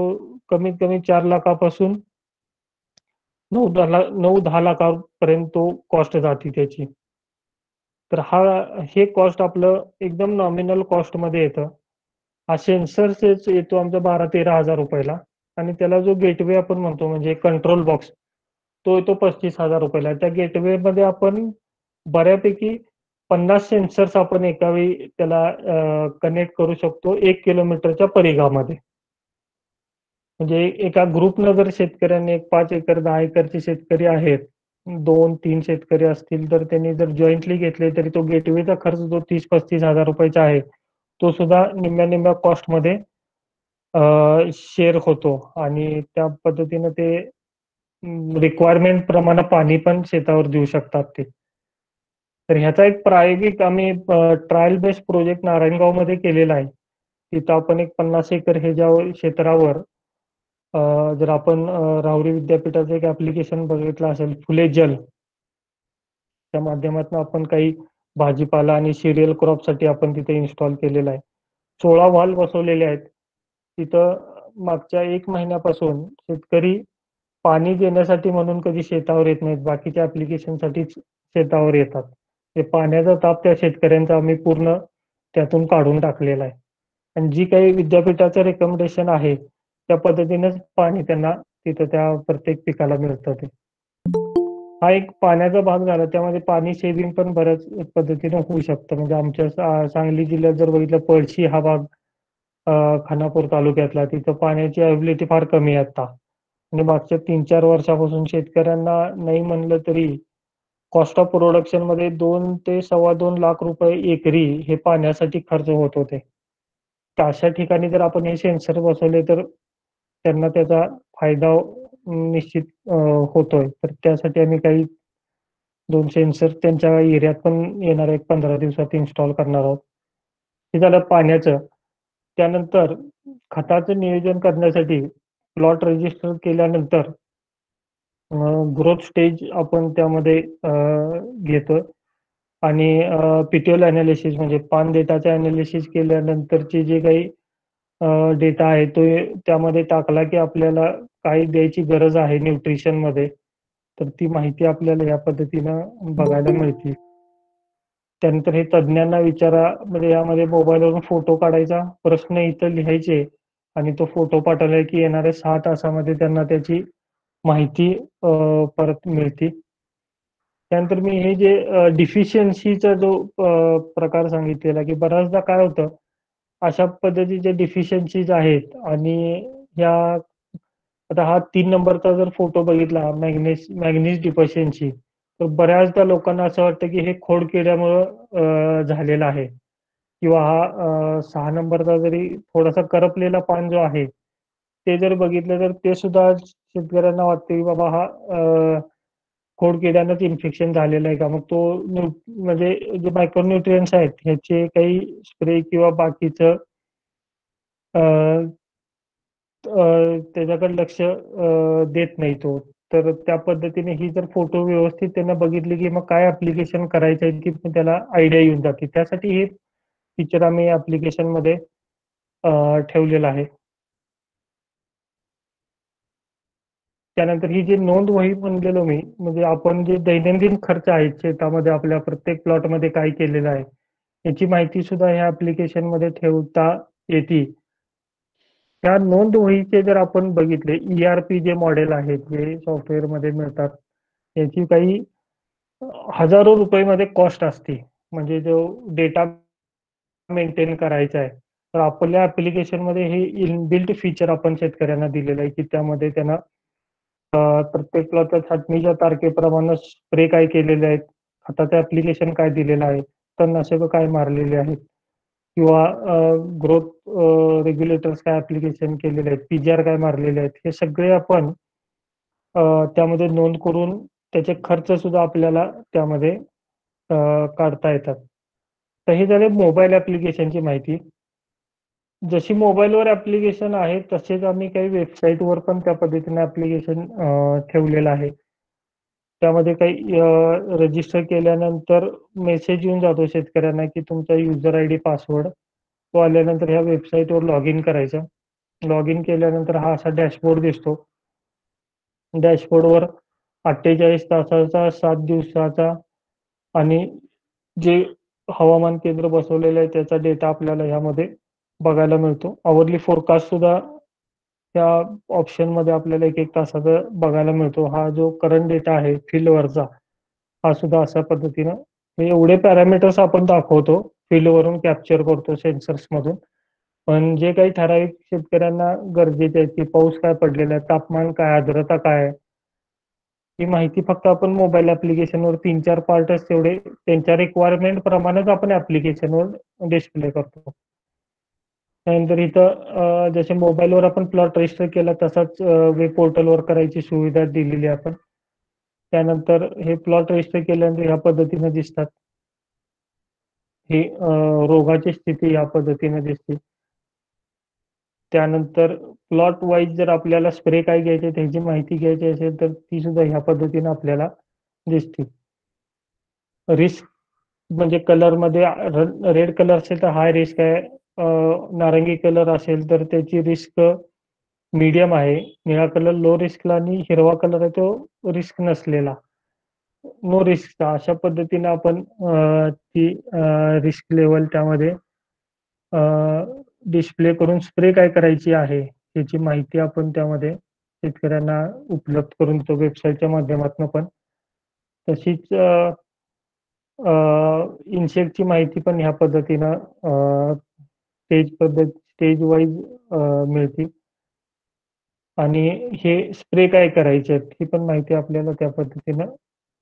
कमीत कमी 4 लाखापासून 9-10 लाखापर्यंत तो कॉस्ट जाते त्याची. तर हे कॉस्ट आपलं एकदम नॉमिनल कॉस्टमध्ये येतं. हा सेन्सर्सच येतो आमचा 12-13 हजार रुपयाला आणि त्याला जो गेटवे आपण म्हणतो म्हणजे कंट्रोल बॉक्स तो येतो 35,000 रुपयाला. त्या गेटवेमध्ये आपण बऱ्यापैकी 50 सेन्सर्स आपण एका वेळी त्याला कनेक्ट करू शकतो 1 किलोमीटरच्या परिघामध्ये. म्हणजे एका ग्रुपनं जर शेतकऱ्यांनी एक 5 एकर 10 एकरचे शेतकरी आहेत, 2-3 शेतकरी असतील तर त्यांनी जर जॉइंटली घेतले तरी तो गेटवेचा खर्च जो 30-35 हजार रुपयाचा आहे, तो सुद्धा निम्म्या-निम्म्या कॉस्टमध्ये शेअर होतो आणि त्या पद्धतीनं ते रिक्वायरमेंट प्रमाणे पाणी पण शेतावर देऊ शकतात ते. तर ह्याचा एक प्रायोगिक आम्ही ट्रायल बेस्ड प्रोजेक्ट नारायणगावमध्ये केलेला आहे. तिथं आपण एक 50 एकर ह्याच्यावर क्षेत्रावर जर आपण राहुरी विद्यापीठाचं एक ॲप्लिकेशन बघितलं असेल, फुले जल. त्या माध्यमातून आपण काही भाजीपाला आणि सिरियल क्रॉपसाठी आपण तिथे इन्स्टॉल केलेलं आहे. 16 व्हॉल्व बसवलेले आहेत. तिथं मागच्या 1 महिन्यापासून शेतकरी पाणी देण्यासाठी म्हणून कधी शेतावर येत नाहीत. बाकीच्या ॲप्लिकेशनसाठीच शेतावर येतात. ते पाण्याचा ताप त्या शेतकऱ्यांचा आम्ही पूर्ण त्यातून काढून टाकलेला आहे. आणि जी काही विद्यापीठाचं रिकमेंडेशन आहे, त्या पद्धतीनेच पाणी त्यांना तिथं त्या प्रत्येक पिकाला मिळतं ते. हा एक पाण्याचा भाग झाला. त्यामध्ये पाणी सेव्हिंग पण बऱ्याच पद्धतीने होऊ शकतं. म्हणजे आमच्या सांगली जिल्ह्यात जर बघितलं पळशी हा भाग खानापूर तालुक्यातला तिथं पाण्याची अवेलेबिलिटी फार कमी आहे आता. आणि मागच्या 3-4 वर्षापासून शेतकऱ्यांना नाही म्हणलं तरी कॉस्ट ऑफ प्रोडक्शनमध्ये 2 ते ₹2.25 लाख एकरी हे पाण्यासाठी खर्च होत होते. तर अशा ठिकाणी जर आपण हे सेन्सर बसवले तर त्यांना त्याचा फायदा निश्चित होतोय. तर त्यासाठी आम्ही काही 2 सेन्सर त्यांच्या एरियात पण येणाऱ्या एक 15 दिवसात इन्स्टॉल करणार आहोत. हे झालं पाण्याचं. त्यानंतर खताचं नियोजन करण्यासाठी प्लॉट रजिस्टर केल्यानंतर ग्रोथ स्टेज आपण त्यामध्ये घेतो आणि पिटिओल एनालिसिस म्हणजे पान डेटाचं एनालिसिस केल्यानंतरचे जे काही डेटा आहे तो त्यामध्ये टाकला की आपल्याला काय द्यायची गरज आहे न्यूट्रिशनमध्ये, तर ती माहिती आपल्याला या पद्धतीनं बघायला मिळते. त्यानंतर हे तज्ञांना विचारा म्हणजे यामध्ये मोबाईलवरून फोटो काढायचा, प्रश्न इथं लिहायचे आणि तो फोटो पाठवला की येणाऱ्या 6 तासामध्ये त्यांना त्याची माहिती परत मिळते. त्यानंतर मी हे जे डिफिशियन्सीचा जो प्रकार सांगितलेला की बऱ्याचदा काय होतं, अशा पद्धतीच्या डिफिशियन्सीज आहेत आणि ह्या आता हा 3 नंबरचा जर फोटो बघितला मॅग्नीज डिफिशियन्सी तर बऱ्याचदा लोकांना असं वाटतं की हे खोडकिड्यामुळं झालेलं आहे किंवा हा 6 नंबरचा जरी थोडासा करपलेला पान जो आहे, ते जर बघितलं तर ते सुद्धा शेतकऱ्यांना वाटतं की बाबा हा खोडकिड्यानंच इन्फेक्शन झालेलं आहे का? मग तो म्हणजे जे मायक्रोन्यूट्रिएंट्स आहेत ह्याचे काही स्प्रे किंवा बाकीचं अ, त्याच्याकडे लक्ष देत नाही तो. तर त्या पद्धतीने ही जर फोटो व्यवस्थित त्यांना बघितली की मग काय ॲप्लिकेशन करायचं आहे ती पण त्याला आयडिया येऊन जाते. त्यासाठी हे फीचर आम्ही ॲप्लिकेशनमध्ये ठेवलेलं आहे. त्यानंतर ही जी नोंद वही म्हणलेलो मी, म्हणजे आपण जे दैनंदिन खर्च आहेत शेतामध्ये आपल्या प्रत्येक प्लॉटमध्ये काय केलेलं आहे, याची माहिती सुद्धा ह्या ॲप्लिकेशनमध्ये ठेवता येते. त्या नोंद वहीचे जर आपण बघितले, ई-आर-पी जे मॉडेल आहेत, जे सॉफ्टवेअरमध्ये मिळतात, याची काही हजारो रुपयेमध्ये कॉस्ट असते. म्हणजे जो डेटा मेंटेन करायचा आहे. तर आपल्या ॲप्लिकेशनमध्ये हे इनबिल्ट फीचर आपण शेतकऱ्यांना दिलेलं आहे, की त्यामध्ये त्यांना प्रत्येक प्लॉटच्या छाटणीच्या तारखेप्रमाणे स्प्रे काय केलेले आहेत, खताचं ॲप्लिकेशन काय दिलेलं आहे, तणनाशकं काय मारलेली आहेत किंवा ग्रोथ रेग्युलेटर्स काय ॲप्लिकेशन केलेले आहेत, पी-जी-आर काय मारलेले आहेत. हे सगळे आपण त्यामध्ये नोंद करून त्याचे खर्च सुद्धा आपल्याला त्यामध्ये काढता येतात. तर हे झाले मोबाईल ॲप्लिकेशनची माहिती. जशी मोबाईलवर ॲप्लिकेशन आहे, तसेच आम्ही काही वेबसाईटवर पण त्या पद्धतीने ॲप्लिकेशन ठेवलेलं आहे. त्यामध्ये काही रजिस्टर केल्यानंतर मेसेज येऊन जातो शेतकऱ्यांना की तुमचा युजर आय डी पासवर्ड तो आल्यानंतर ह्या वेबसाईटवर लॉग इन करायचं. लॉग इन केल्यानंतर हा असा डॅशबोर्ड दिसतो. डॅशबोर्डवर 48 तासाचा, 7 दिवसाचा आणि जे हवामान केंद्र बसवलेलं आहे त्याचा डेटा आपल्याला ह्यामध्ये बघायला मिळतो. आवरली फोरकास्ट सुद्धा त्या ऑप्शनमध्ये आपल्याला 1-1 तासाचा बघायला मिळतो. हा जो करंट डेटा आहे फील्डवरचा, हा सुद्धा अशा पद्धतीनं हे एवढे पॅरामीटर्स आपण दाखवतो, फील्डवरून कॅप्चर करतो सेन्सर्समधून. पण जे काही ठराविक शेतकऱ्यांना गरजेचे आहे की पाऊस काय पडलेला आहे, तापमान काय, आर्द्रता काय आहे, ही माहिती फक्त आपण मोबाईल ऍप्लिकेशनवर 3-4 पार्टच तेवढे त्यांच्या रिक्वायरमेंट प्रमाणेच आपण ऍप्लिकेशनवर डिस्प्ले करतो. त्यानंतर इथं जसे मोबाईलवर आपण प्लॉट रजिस्टर केला तसाच वेब पोर्टलवर करायची सुविधा दिलेली आहे आपण. त्यानंतर हे प्लॉट रजिस्टर केल्यानंतर ह्या पद्धतीने दिसतात. ही रोगाची स्थिती या पद्धतीने दिसते. त्यानंतर प्लॉट वाईज जर आपल्याला स्प्रे काय घ्यायचे त्याची माहिती घ्यायची असेल तर ती सुद्धा ह्या पद्धतीने आपल्याला दिसते. रिस्क म्हणजे कलरमध्ये रेड कलर असेल तर हाय रिस्क आहे, नारंगी कलर असेल तर त्याची रिस्क मीडियम आहे, निळा कलर लो रिस्कला आणि हिरवा कलर आहे तो रिस्क नसलेला, नो रिस्कचा. अशा पद्धतीने आपण ती रिस्क लेवल त्यामध्ये डिस्प्ले करून स्प्रे काय करायची आहे याची माहिती आपण त्यामध्ये शेतकऱ्यांना उपलब्ध करून देतो वेबसाईटच्या माध्यमातून पण. तशीच इन्सेक्टची माहिती पण ह्या पद्धतीनं स्टेज वाईज मिळते. आणि हे स्प्रे काय करायचे आहेत ही पण माहिती आपल्याला त्या पद्धतीनं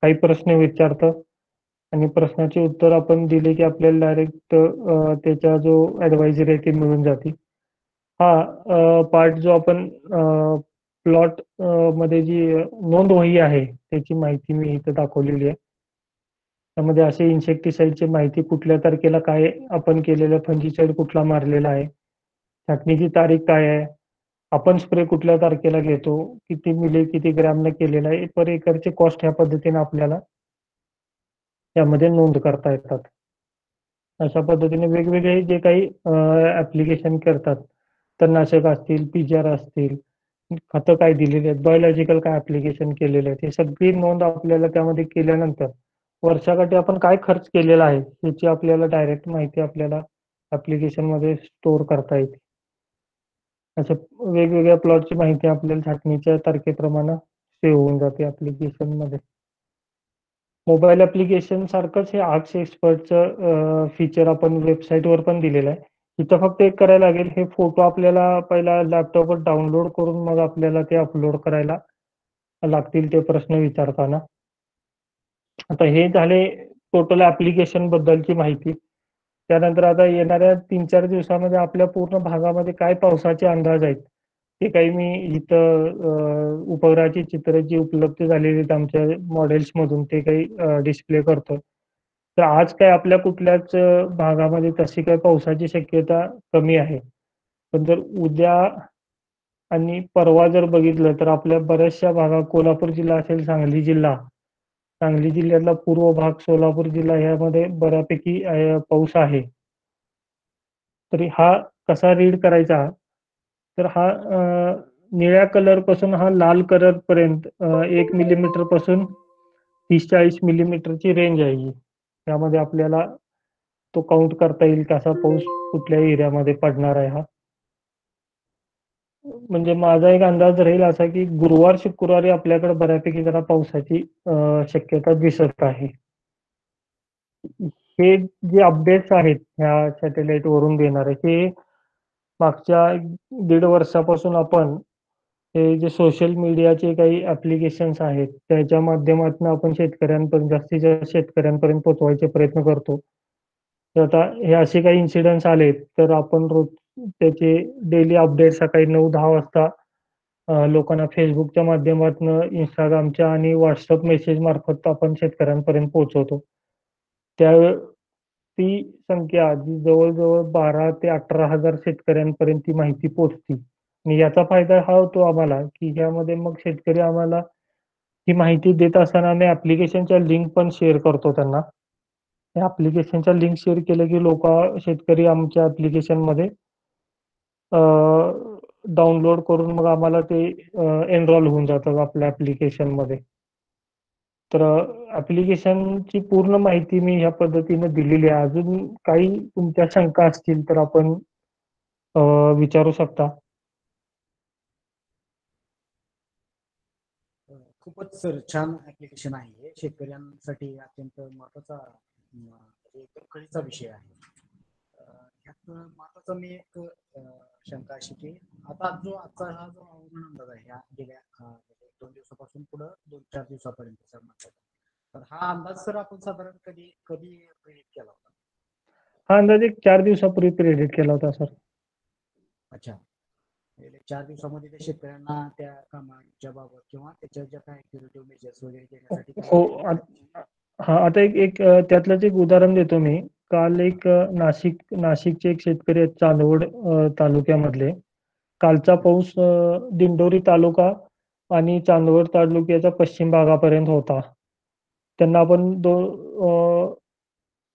काही प्रश्न विचारतं आणि प्रश्नाची उत्तर आपण दिले की आपल्याला डायरेक्ट त्याचा जो ऍडवायझरी आहे ती मिळून जाते. हा पार्ट जो आपण प्लॉट मध्ये जी नोंद वही आहे त्याची माहिती मी इथं दाखवलेली आहे. त्यामध्ये असे इन्सेक्टिसाइडची माहिती कुठल्या तारखेला काय आपण केलेलं फंजिसाइड कुठला मारलेला आहे, छाटणीची तारीख काय आहे, आपण स्प्रे कुठल्या तारखेला घेतो, किती मिली किती ग्रॅमनं केलेला आहे, पर एकरचे कॉस्ट ह्या पद्धतीने आपल्याला त्यामध्ये नोंद करता येतात. अशा पद्धतीने वेगवेगळे जे काही ऍप्लिकेशन करतात, तणनाशक असतील, पिजर असतील, खतं काय दिलेली आहेत, बायोलॉजिकल काय ऍप्लिकेशन केलेले आहेत, हे सगळी नोंद आपल्याला त्यामध्ये केल्यानंतर वर्षाकाठी आपण काय खर्च केलेला आहे याची आपल्याला डायरेक्ट माहिती आपल्याला ऍप्लिकेशन मध्ये स्टोअर करता येते. अशा वेगवेगळ्या प्लॉटची माहिती आपल्याला छाटणीच्या तारखेप्रमाणे सेव्ह होऊन जाते ऍप्लिकेशन मध्ये. मोबाईल ऍप्लिकेशन सारखंच हे आर्क्स एक्सपर्टचं फीचर आपण वेबसाईटवर पण दिलेलं आहे. इथं फक्त एक करायला लागेल, हे फोटो आपल्याला पहिला लॅपटॉपवर डाउनलोड करून मग आपल्याला ते अपलोड करायला लागतील ते प्रश्न विचारताना. आता हे झाले टोटल ऍप्लिकेशन बद्दलची माहिती. त्यानंतर आता येणाऱ्या 3-4 दिवसामध्ये आपल्या पूर्ण भागामध्ये काय पावसाचे अंदाज आहेत ते काही मी इथं उपग्रहाची चित्र जी उपलब्ध झालेली आहेत आमच्या मॉडेल्स मधून ते काही डिस्प्ले करतो. तर आज काय आपल्या कुठल्याच भागामध्ये तशी काही पावसाची शक्यता कमी आहे. पण जर उद्या आणि परवा जर बघितलं तर आपल्या बऱ्याचशा भागात कोल्हापूर जिल्हा असेल, सांगली जिल्हा, सांगली जिल्ह्यातला पूर्व भाग, सोलापूर जिल्हा यामध्ये बऱ्यापैकी पाऊस आहे. तरी हा कसा रीड करायचा तर हा निळ्या कलर पासून हा लाल कलर पर्यंत 1 मिलीमीटर पासून 30-40 मिलीमीटरची रेंज आहे ही. त्यामध्ये आपल्याला तो काउंट करता येईल कसा पाऊस कुठल्या एरियामध्ये पडणार आहे हा. म्हणजे माझा एक अंदाज राहील असा की गुरुवार शुक्रवारी आपल्याकडे बऱ्यापैकी जरा पावसाची शक्यता दिसत आहे. हे जे अपडेट्स आहेत ह्या सॅटेलाइट वरून देणारे हे मागच्या 1.5 वर्षापासून आपण हे जे सोशल मीडियाचे काही ऍप्लिकेशन्स आहेत त्याच्या माध्यमातून आपण शेतकऱ्यांपर्यंत जास्तीत जास्त शेतकऱ्यांपर्यंत पोहोचवायचे प्रयत्न करतो. तर आता हे असे काही इन्सिडेंट्स आले तर आपण रोज त्याचे डेली अपडेट सकाळी 9-10 वाजता लोकांना फेसबुकच्या माध्यमातून, इंस्टाग्रामच्या आणि व्हॉट्सअप मेसेज मार्फत आपण शेतकऱ्यांपर्यंत पोहोचवतो. त्या ती संख्या जी जवळजवळ 12 ते 18 हजार शेतकऱ्यांपर्यंत ती माहिती पोहोचते. आणि याचा फायदा हा होतो आम्हाला की यामध्ये मग शेतकरी आम्हाला ही माहिती देत असताना आम्ही ॲप्लिकेशनच्या लिंक पण शेअर करतो त्यांना. त्या ॲप्लिकेशनच्या लिंक शेअर केलं की शेतकरी आमच्या ॲप्लिकेशनमध्ये डाउनलोड करून मग आम्हाला ते एनरोल होऊन जातात आपल्या ॲप्लिकेशनमध्ये. तर ॲप्लिकेशनची पूर्ण माहिती मी ह्या पद्धतीने दिलेली आहे. अजून काही तुमच्या शंका असतील तर आपण विचारू शकता. खूपच सर छान ऍप्लिकेशन आहे हे. शेतकऱ्यांसाठी अत्यंत महत्वाचा म्हणजे कळीचा विषय आहे. यात महत्वाचा मी एक शंका अशी की आता आजचा हा जो हवामान अंदाज आहे ह्या गेल्या 2 दिवसापासून पुढे 2-4 दिवसापर्यंत सर म्हटलं तर हा अंदाज सर आपण साधारण कधी प्रेडिक्ट केला होता? हा अंदाज एक 4 दिवसापूर्वी प्रेडिक्ट केला होता सर. अच्छा. 4 दिवसामध्ये त्या शेतकऱ्यांना त्या कामाच्या बाबत किंवा त्याच्या ज्या काही क्युरेटिव्ह मेजर्स वगैरे घेण्यासाठी हो. आता एक त्यातलंच एक उदाहरण देतो मी. काल एक नाशिकचे एक शेतकरी आहेत चांदवड तालुक्यामधले. कालचा पाऊस दिंडोरी तालुका आणि चांदवड तालुक्याच्या पश्चिम भागापर्यंत होता. त्यांना आपण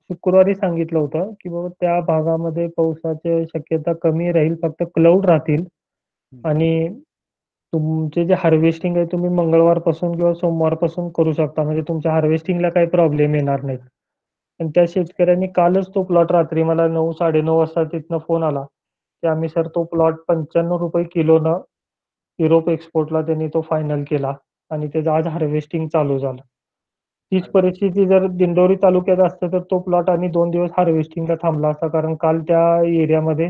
शुक्रवारी सांगितलं होतं की बाबा त्या भागामध्ये पावसाची शक्यता कमी राहील, फक्त क्लाउड राहतील आणि तुमचे जे हार्वेस्टिंग आहे तुम्ही मंगळवारपासून किंवा सोमवारपासून करू शकता, म्हणजे तुमच्या हार्वेस्टिंगला काही प्रॉब्लेम येणार नाहीत. आणि त्या शेतकऱ्यांनी कालच तो प्लॉट रात्री मला 9-9:30 वाजता तिथनं फोन आला की आम्ही सर तो प्लॉट ₹95 किलोनं युरोप एक्सपोर्टला त्यांनी तो फायनल केला आणि त्याचं आज हार्वेस्टिंग चालू झालं. तीच परिस्थिती जर दिंडोरी तालुक्यात असतं तर तो प्लॉट आणि 2 दिवस हार्वेस्टिंगला थांबला असता, कारण काल त्या एरियामध्ये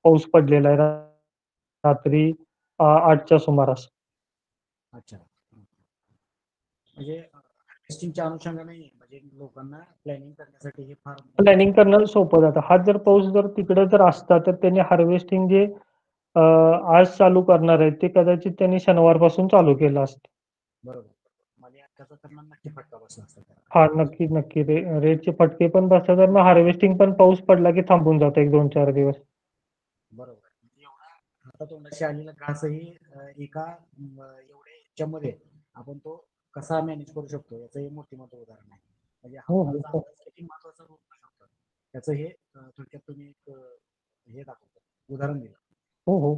पाऊस पडलेला आहे रात्री 8च्या सुमारास. अच्छा. म्हणजे हार्वेस्टिंगच्या अनुषंगाने म्हणजे लोकांना प्लॅनिंग करण्यासाठी हे फार प्लॅनिंग करणं सोपं जातं. हा जर पाऊस जर तिकडे जर असता तर त्यांनी हार्वेस्टिंग जे आज चालू करणार आहेत ते कदाचित त्यांनी शनिवारपासून चालू केलं असतं. बरोबर. म्हणजे त्याचा त्यांना नक्की फटका बसला असता त्याला. हा नक्की रेटचे फटके पण बसतात आणि मग हार्वेस्टिंग पण पाऊस पडला की थांबून जातं 1-2-4 दिवस. बरोबर. म्हणजे एवढा हातातोंडाशी आलेला घासही एका एवढ्या ह्याच्यामध्ये आपण तो कसा मॅनेज करू शकतो याचं हे मोठं उदाहरण आहे. म्हणजे हवामानाचा हो. अंदाज किती महत्वाचा रूप शकतो त्याचं हे थोडक्यात तुम्ही एक हे दाखवतो उदाहरण दिलं. हो.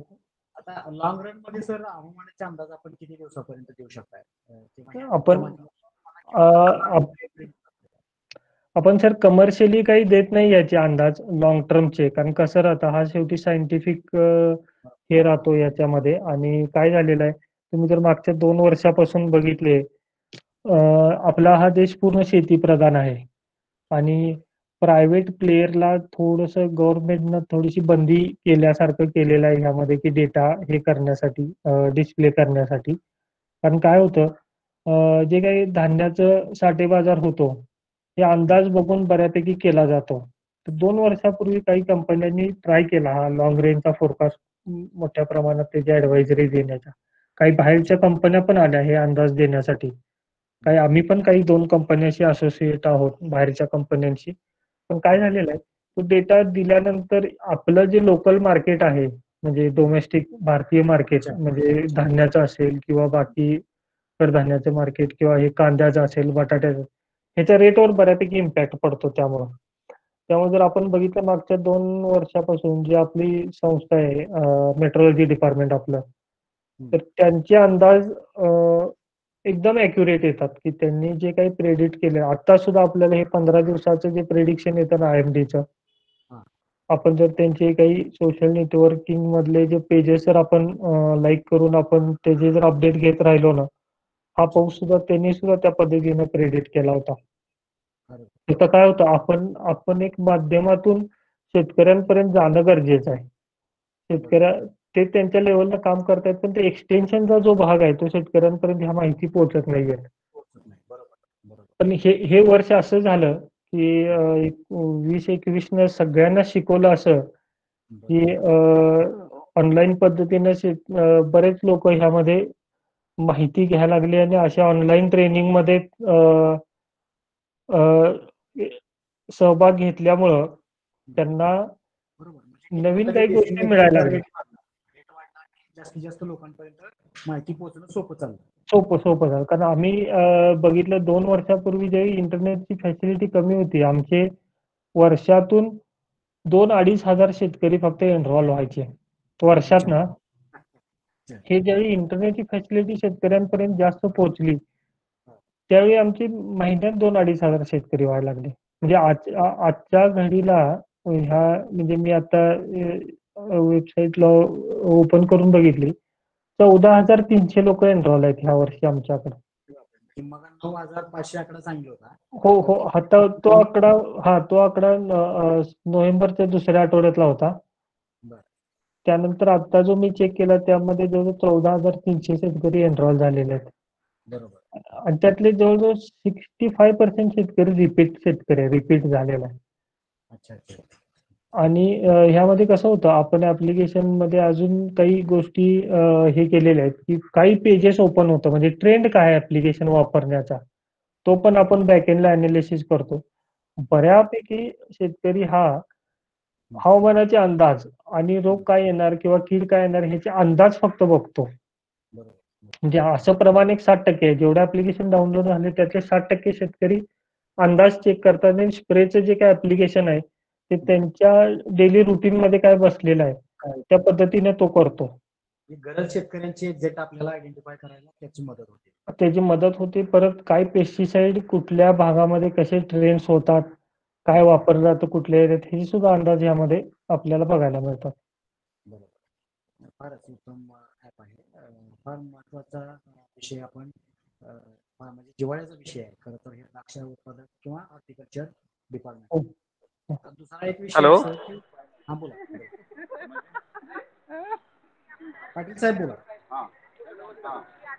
आता लॉंग रन मध्ये सर हवामानाचा अंदाज आपण किती दिवसापर्यंत देऊ शकताय? आपण सर कमर्शियली काही देत नाही याचे अंदाज लॉंग टर्मचे, कारण कसं राहतं हा शेवटी सायंटिफिक हे राहतो याच्यामध्ये. आणि काय झालेलं आहे, तुम्ही जर मागच्या 2 वर्षापासून बघितले आपला हा देश पूर्ण शेतीप्रधान आहे आणि प्रायव्हेट प्लेयरला थोडंसं गव्हर्नमेंटनं थोडीशी बंदी केल्यासारखं केलेलं आहे ह्यामध्ये की डेटा हे करण्यासाठी डिस्प्ले करण्यासाठी. कारण काय होतं जे काही धान्याचं साठेबाजार होतो हे अंदाज बघून बऱ्यापैकी केला जातो. तर 2 वर्षापूर्वी काही कंपन्यांनी ट्राय केला हा लाँग रेंजचा फोरकास्ट मोठ्या प्रमाणात त्याची ॲडव्हायझरी देण्याचा. काही बाहेरच्या कंपन्या पण आल्या हे अंदाज देण्यासाठी. आम्ही पण काही 2 कंपन्यांशी असोसिएट आहोत बाहेरच्या कंपन्यांशी. पण काय झालेलं आहे, तो डेटा दिल्यानंतर आपलं जे लोकल मार्केट आहे, म्हणजे डोमेस्टिक भारतीय मार्केट म्हणजे धान्याचं असेल किंवा बाकी कडधान्याचं मार्केट किंवा हे कांद्याचं असेल, बटाट्याचं, ह्याच्या रेटवर बऱ्यापैकी इम्पॅक्ट पडतो त्यामुळं. त्यामुळे जर आपण बघितलं मागच्या 2 वर्षापासून जी आपली संस्था आहे मेट्रोलॉजी डिपार्टमेंट आपलं, तर त्यांचे अंदाज एकदम ॲक्युरेट येतात, की त्यांनी जे काही प्रेडिक्ट केलं आता सुद्धा आपल्याला हे 15 दिवसाचं जे प्रेडिक्शन येतं ना IMDचं, आपण जर त्यांचे काही सोशल नेटवर्किंग मधले जे पेजेस जर आपण लाईक करून आपण त्याचे जर अपडेट घेत राहिलो ना, हा पाऊस सुद्धा त्यांनी सुद्धा त्या पद्धतीने प्रेडिक्ट केला होता. तिथं काय होतं, आपण एक माध्यमातून शेतकऱ्यांपर्यंत जाणं गरजेचं आहे. ते त्यांच्या लेवलला काम करतायत, पण ते एक्सटेन्शनचा जो भाग आहे तो शेतकऱ्यांपर्यंत ह्या माहिती पोहोचत नाहीये. पण हे वर्ष असं झालं की 20-21 सगळ्यांना शिकवलं असं की ऑनलाईन पद्धतीने बरेच लोक ह्यामध्ये माहिती घ्यायला लागली आणि अशा ऑनलाईन ट्रेनिंगमध्ये सहभाग घेतल्यामुळं त्यांना नवीन काही गोष्टी मिळायला लागल्या. जास्तीत जास्त लोकांपर्यंत माहिती पोहोचणं सोपं चाललं. सोपं झालं. कारण आम्ही बघितलं 2 वर्षापूर्वी ज्यावेळी इंटरनेटची फॅसिलिटी कमी होती, आमचे वर्षातून 2-2.5 हजार शेतकरी फक्त एनरॉल व्हायचे. वर्षात अच्छा. ना, अच्छा. हे ज्यावेळी इंटरनेटची फॅसिलिटी शेतकऱ्यांपर्यंत जास्त पोहोचली, त्यावेळी आमचे महिन्यात 2-2.5 हजार शेतकरी व्हायला लागले. म्हणजे आजच्या घडीला ह्या म्हणजे मी आता वेबसाईटला ओपन करून बघितली. 14,300 लोक एनरॉल आहेत ह्या वर्षी आमच्याकडे. मग 9,500 आकडा सांगितला होता. हो. आता तो आकडा नोव्हेंबरच्या दुसऱ्या आठवड्यातला होता. बरं. त्यानंतर आता जो मी चेक केला त्यामध्ये जवळजवळ 14,300 शेतकरी एनरॉल झालेले आहेत. बरोबर. आणि त्यातले जवळजवळ 65% शेतकरी रिपीट झालेला आहे. अच्छा. आणि ह्यामध्ये कसं होतं, आपण ऍप्लिकेशनमध्ये अजून काही गोष्टी हे केलेल्या आहेत, की काही पेजेस ओपन होतं म्हणजे ट्रेंड काय आहे ऍप्लिकेशन वापरण्याचा, तो पण आपण बॅकएंडला अनालिसिस करतो. बऱ्यापैकी शेतकरी हा हवामानाचे अंदाज आणि रोग काय येणार किंवा कीड काय येणार ह्याचे अंदाज फक्त बघतो. बरोबर. म्हणजे असं प्रमाण एक 60% आहे. जेवढे ऍप्लिकेशन डाउनलोड झाले त्यातले 60% शेतकरी अंदाज चेक करतात आणि स्प्रेचं जे काही ऍप्लिकेशन आहे ते त्यांच्या डेली रुटीन मध्ये काय बसलेलं आहे त्या पद्धतीने तो करतो. गरज शेतकऱ्यांची एक्झॅक्ट आपल्याला आयडेंटिफाय करायला त्याची मदत होते. त्याची मदत होते. परत काय पेस्टिसाइड कुठल्या भागामध्ये कसे ट्रेंड्स होतात, काय वापरलं जातं कुठल्या एरियात, हे सुद्धा अंदाज यामध्ये आपल्याला बघायला मिळतात. बरोबर. फारच उत्तम ऍप आहे. फार महत्वाचा विषय आपण म्हणजे जिव्हाळ्याचा विषय आहे खरं तर हे द्राक्ष उत्पादक किंवा हॉर्टिकल्चर डिपार्टमेंट. दुसरा एक विषय हॅलो. असं की हा बोला पाटील साहेब बोला.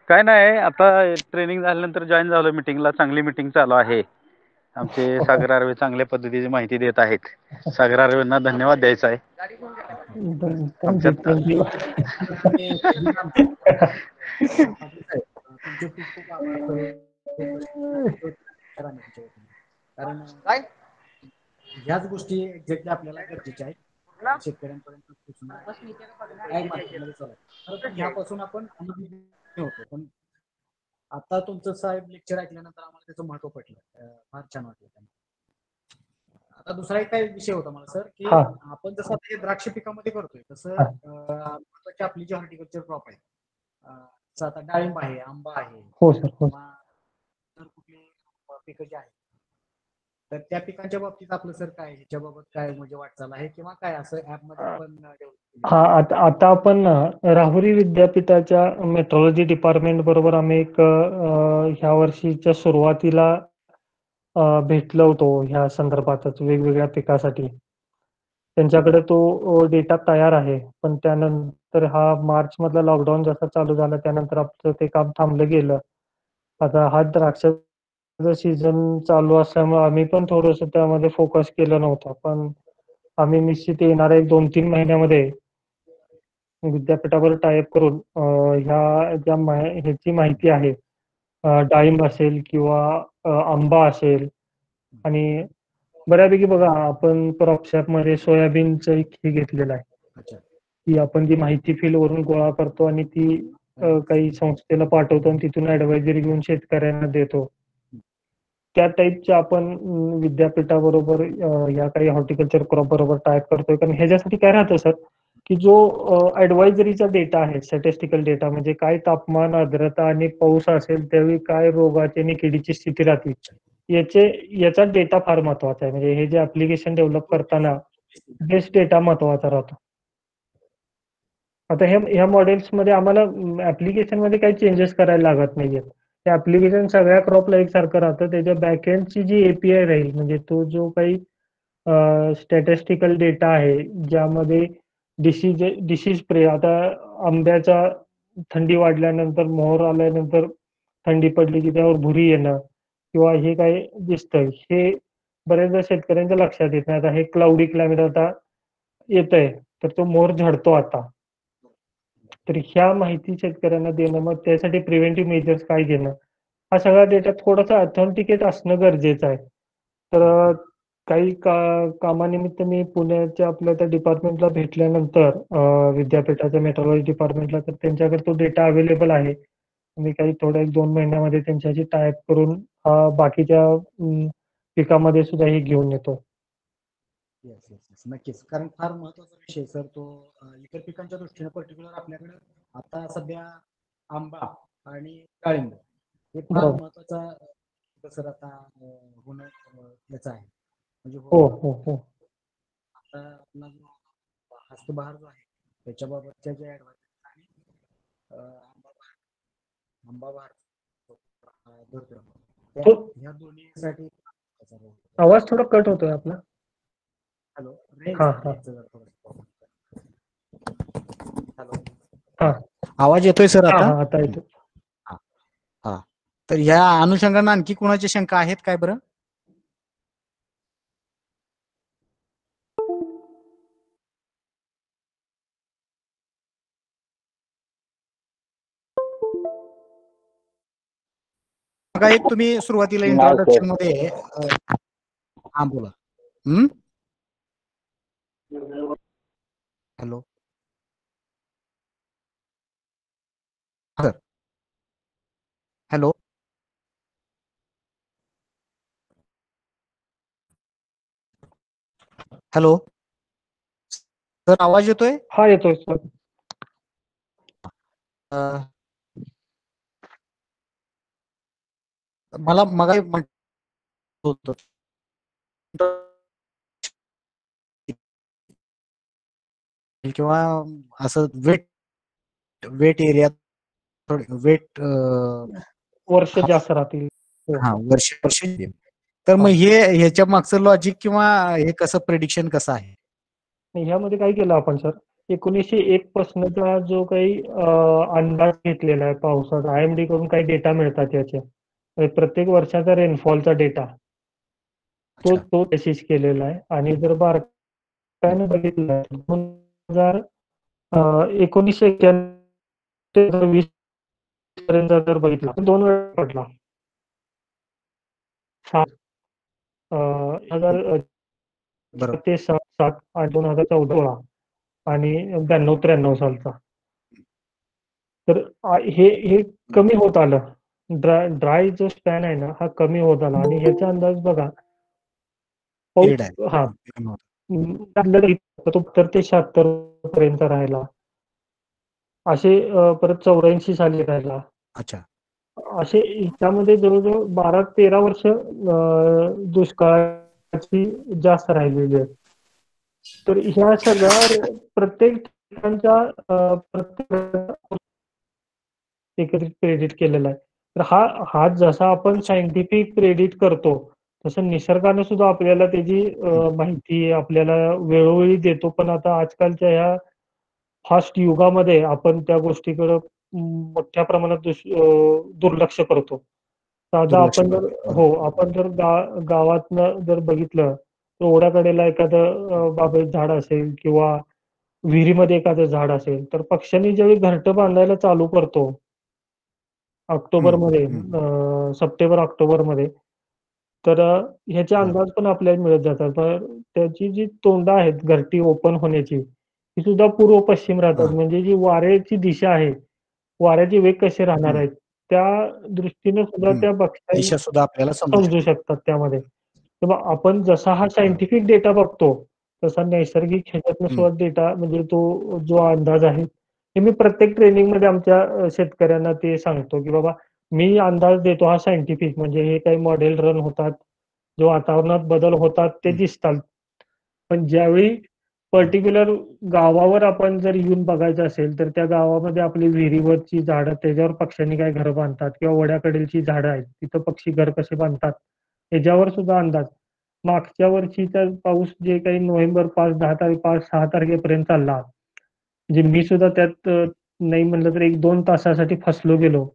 काय नाही, आता ट्रेनिंग झाल्यानंतर जॉईन झालो मीटिंगला. चांगली मीटिंग चालू आहे. आमचे सागर आर्वे चांगल्या पद्धतीची माहिती देत आहेत. सागर आर्वेंना धन्यवाद द्यायचा आहे. थँक्यू. तुमचे खूप खूप आभार. कारण ह्याच गोष्टी एक्झॅक्टली आपल्याला गरजेच्या आहेत शेतकऱ्यांपर्यंत काय मार्केटमध्ये चालू आहे. ह्यापासून आपण अनुभवी होतो. पण आता तुमचं साहेब लेक्चर ऐकल्यानंतर आम्हाला त्याचं महत्व पटलं. फार छान वाटलं. आता दुसरा एक काय विषय होता मला सर की आपण जसं आता हे द्राक्ष पिकामध्ये करतोय तसं महत्वाची आपली जी हॉर्टिकल्चर क्रॉप आहे, आता डाळिंब आहे, आंबा आहे, हो सर. तर कुठली पिकं जी आहेत तर त्या पिकांच्या बाबतीत आपलं सर काय ह्याच्या बाबत काय म्हणजे वाटचाल आहे किंवा काय असं ऍप मध्ये आपण आता आपण राहुरी विद्यापीठाच्या मेट्रोलॉजी डिपार्टमेंट बरोबर आम्ही एक ह्या वर्षीच्या सुरुवातीला भेटलो होतो ह्या संदर्भातच वेगवेगळ्या पिकासाठी. त्यांच्याकडे तो डेटा तयार आहे, पण त्यानंतर हा मार्च मधला लॉकडाऊन जसा चालू झाला त्यानंतर आपलं ते काम थांबलं गेलं. आता हा द्राक्षाचा सीझन चालू असल्यामुळे आम्ही पण थोडंसं त्यामध्ये फोकस केलं नव्हतं, पण आम्ही निश्चित येणाऱ्या 1-2-3 महिन्यामध्ये विद्यापीठावर टायअप करून ह्याची माहिती आहे, डाळिंब असेल किंवा आंबा असेल आणि बऱ्यापैकी बघा आपण क्रॉपशॅप मध्ये सोयाबीनचं एक हे घेतलेलं आहे की आपण जी माहिती फील्ड वरून गोळा करतो आणि ती काही संस्थेला पाठवतो आणि तिथून ऍडवायझरी घेऊन शेतकऱ्यांना देतो. त्या टाईपच्या आपण विद्यापीठाबरोबर या काही हॉर्टिकल्चर क्रॉप बरोबर टायप करतोय. कारण ह्याच्यासाठी काय राहतं सर की जो ऍडवायझरीचा डेटा आहे, स्टॅटिस्टिकल डेटा म्हणजे काय तापमान, आर्द्रता आणि पाऊस असेल त्यावेळी काय रोगाची आणि किडीची स्थिती राहते, याचा डेटा फार महत्वाचा आहे. म्हणजे हे जे ऍप्लिकेशन डेव्हलप करताना बेस्ट डेटा महत्वाचा राहतो. आता ह्या मॉडेल्समध्ये आम्हाला ऍप्लिकेशन मध्ये काही चेंजेस करायला लागत नाहीये. ते ऍप्लिकेशन सगळ्या क्रॉपला एकसारखं राहतं. त्याच्या बॅकएंडची जी एपीआय राहील म्हणजे तो जो काही स्टॅटिस्टिकल डेटा आहे ज्यामध्ये डिसीज स्प्रे, आता आंब्याचा थंडी वाढल्यानंतर, मोहर आल्यानंतर थंडी पडली की त्यावर भुरी येणं किंवा हे काही दिसतंय, हे बऱ्याचदा शेतकऱ्यांच्या लक्षात येत नाही. आता हे क्लाउडी क्लायमेट आता येतंय तर तो मोहर झडतो आता, तर ह्या माहिती शेतकऱ्यांना देणं, मग त्यासाठी प्रिव्हेंटिव्ह मेजर्स काय घेणं, हा सगळा डेटा थोडासा ऑथेंटिकेट असणं गरजेचं आहे. तर काही कामानिमित्त मी पुण्याच्या आपल्या त्या डिपार्टमेंटला भेटल्यानंतर विद्यापीठाच्या मेट्रोलॉजी डिपार्टमेंटला, तर त्यांच्याकडे तो डेटा अवेलेबल आहे. मी काही थोड्या 1-2 महिन्यामध्ये त्यांच्याशी टाय अप करून बाकीच्या पिकामध्ये सुद्धा हे घेऊन येतो. येस येस येस नक्कीच. कारण फार महत्वाचा विषय सर तो इतर पिकांच्या दृष्टीने पर्टिक्युलर आपल्याकडे आता सध्या आंबा आणि डाळिंब हे फार बरोबर. महत्वाचा सर आता होणं याचा आहे. म्हणजे हो, हो, हो. आता आपला जो हस्तबहार जो आहे त्याच्याबाबतच्या ज्या ऍडव्हान्स आणि आंबा बहार धरतो त्या ह्या दोन्हीसाठी आवाज थोडा कट होतोय आपला. हॅलो हां, हां. हॅलो हां. आवाज येतोय सर हां, आता? हां. आता येतो. हा तर ह्या अनुषंगाने आणखी कोणाच्या शंका आहेत काय बरं? बघा एक तुम्ही सुरुवातीला इंट्रोडक्शन मध्ये हा बोला. Hello sir hello hello sir आवाज येतोय? हा येतोय सर. मला मगाही होतं किंवा असं वेट वेट एरिया वेट वर्ष जास्त राहतील. हा वर्ष वर्ष तर मग हे ह्याच्या मागचं लॉजिक किंवा हे कसं प्रेडिक्शन कसं आहे? ह्यामध्ये काय केलं आपण सर 1901 पासूनचा जो काही अंदाज घेतलेला आहे पावसाचा IMD कडून काही डेटा मिळतात याचे म्हणजे प्रत्येक वर्षाचा रेनफॉलचा डेटा तो अच्छा. तो बेसिस केलेला आहे आणि जर बारकाईने बघितलं 1991 ते 20 पर्यंत जर बघितला 2 वेळा पडला. 2000 बरोबर ते 7 आणि 2014 आणि 92-93 सालचा. तर हे कमी होत आलं. ड्राय जो स्पॅन आहे ना हा कमी होत आला आणि ह्याचा अंदाज बघा पिरियड पाऊस आहे. हा तो 70 ते 76 पर्यंत राहिला. असे परत 84 साली राहिला. अच्छा. असे त्यामध्ये जवळजवळ 12-13 वर्ष दुष्काळाची जास्त राहिलेली आहे. तर ह्या सगळ्या प्रत्येक ठिकाणच्या एकत्रित प्रेडिक्ट केलेला आहे. तर हा जसा आपण सायंटिफिक प्रेडिक्ट करतो तसं निसर्गाने सुद्धा आपल्याला त्याची माहिती आपल्याला वेळोवेळी देतो. पण आता आजकालच्या ह्या फास्ट युगामध्ये आपण त्या गोष्टीकडे मोठ्या प्रमाणात दुर्लक्ष करतो. साधा दुर्लक्ष आपण जर करतो. हो आपण जर गावातनं जर बघितलं तर ओढ्याकडेला एखादं बाभळीचं झाड असेल किंवा विहिरीमध्ये एखादं झाड असेल तर पक्ष्यांनी ज्यावेळी घरटं बांधायला चालू करतो ऑक्टोबरमध्ये सप्टेंबर-ऑक्टोबरमध्ये तर ह्याचे अंदाज पण आपल्याला मिळत जातात. तर त्याची जी तोंडं आहेत घरटी ओपन होण्याची ही सुद्धा पूर्व-पश्चिम राहतात. म्हणजे जी वाऱ्याची दिशा आहे, वाऱ्याचे वेग कसे राहणार आहेत, त्या दृष्टीने सुद्धा त्या पक्ष्यांनी दिशा सुद्धा आपल्याला समजू शकतात त्यामध्ये. तर मग आपण जसा हा सायंटिफिक डेटा बघतो, तसा नैसर्गिक ह्याच्यातनं सुद्धा डेटा म्हणजे तो जो अंदाज आहे, हे मी प्रत्येक ट्रेनिंगमध्ये आमच्या शेतकऱ्यांना ते सांगतो, की बाबा मी अंदाज देतो हा सायंटिफिक म्हणजे हे काही मॉडेल रन होतात, जो वातावरणात बदल होतात ते दिसतात. पण ज्यावेळी पर्टिक्युलर गावावर आपण जर येऊन बघायचं असेल, तर त्या गावामध्ये आपली विहिरीवरची झाडं त्याच्यावर पक्ष्यांनी काय घरं बांधतात किंवा ओढ्याकडेलची झाडं आहेत, तिथं पक्षी घर कसे बांधतात, ह्याच्यावर सुद्धा अंदाज. मागच्या वर्षीचा पाऊस जे काही नोव्हेंबर 5-6 तारखेपर्यंत चालला, म्हणजे मी सुद्धा त्यात नाही म्हणलं तर 1-2 तासासाठी फसलो गेलो.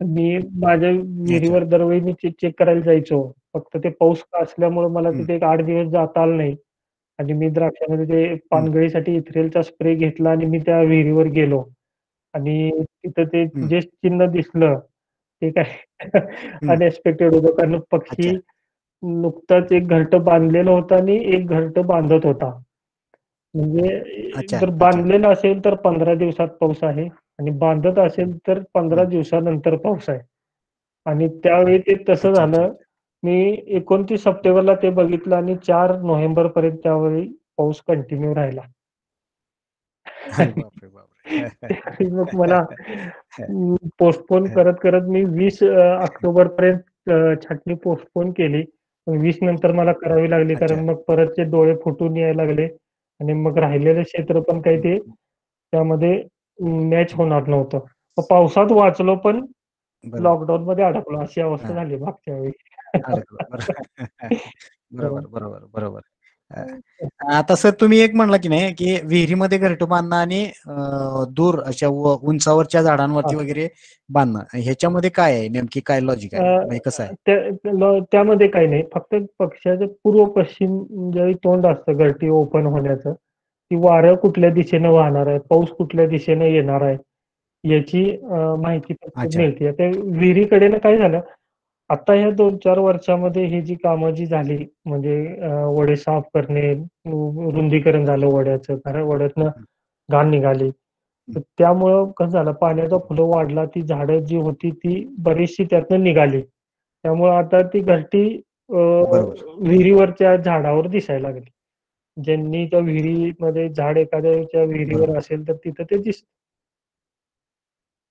मी माझ्या अच्छा. विहिरीवर दरवेळी मी चेक करायला जायचो. फक्त ते पाऊस असल्यामुळे मला तिथे एक 8 दिवस जाता आलं नाही. आणि मी द्राक्षामध्ये ते पानगळीसाठी इथ्रेलचा स्प्रे घेतला आणि मी त्या विहिरीवर गेलो. आणि तिथं ते जे चिन्ह दिसलं, ते काय अनएक्सपेक्टेड होतं. कारण पक्षी अच्छा. नुकताच एक घरटं बांधलेलं होतं आणि एक घरटं बांधत होता. म्हणजे अच्छा. जर अच्छा. बांधलेलं असेल तर 15 दिवसात पाऊस आहे. आणि बांधत असेल तर 15 हं. दिवसानंतर पाऊस आहे. आणि त्यावेळी ते तसं अच्छा, अच्छा, झालं. अच्छा. मी 29 सप्टेंबरला ते बघितलं आणि 4 नोव्हेंबरपर्यंत त्यावेळी पाऊस कंटिन्यू राहिला. अरे बापरे, बापरे! त्यावेळी मग मला पोस्टपोन करत मी 20 ऑक्टोबरपर्यंत छाटणी पोस्टपोन केली. मग 20 नंतर मला करावी लागली अच्छा. कारण मग परत ते डोळे फुटून यायला लागले आणि मग राहिलेलं क्षेत्र पण काही हं, ते हं, त्यामध्ये मॅच हं. होणार नव्हतं. मग पावसात वाचलो पण बरोबर. लॉकडाऊनमध्ये अडकलो अशी अवस्था हां. झाली मागच्या वेळी. अडकलो. हो. बरोबर, बरोबर, बरोबर. अ, आता सर तुम्ही एक म्हणला की नाही, की विहिरीमध्ये घरटं बांधणं आणि दूर अशा उंचावरच्या झाडांवरती हां. वगैरे बांधणं. ह्याच्यामध्ये काय आहे? नेमकी काय लॉजिक आहे? म्हणजे कसं आहे? त्यामध्ये काही नाही. फक्त पक्षाचं पूर्व-पश्चिम ज्यावेळी तोंड असतं घरटी ओपन होण्याचं, की वारं कुठल्या दिशेनं वाहणार आहे, पाऊस कुठल्या दिशेनं येणार आहे, याची माहिती फक्त अच्छा. मिळते. आता विहिरीकडेनं काय झालं, आता ह्या 2-4 वर्षामध्ये ही जी कामं जी झाली म्हणजे ओढे साफ करणे, रुंदीकरण झालं ओढ्याचं, कारण ओढ्यातनं हं, घाण निघाली. हं. तर त्यामुळं कसं झालं पाण्याचा फ्लो वाढला, ती झाडं जी होती ती बरीचशी त्यातनं निघाली. त्यामुळं आता ती घरटी बरोबर. विहिरीवरच्या झाडावर दिसायला लागली. ज्यांनी त्या विहिरीमध्ये झाड एखाद्याच्या विहिरीवर बरोबर. असेल तर तिथं ते दिसतं.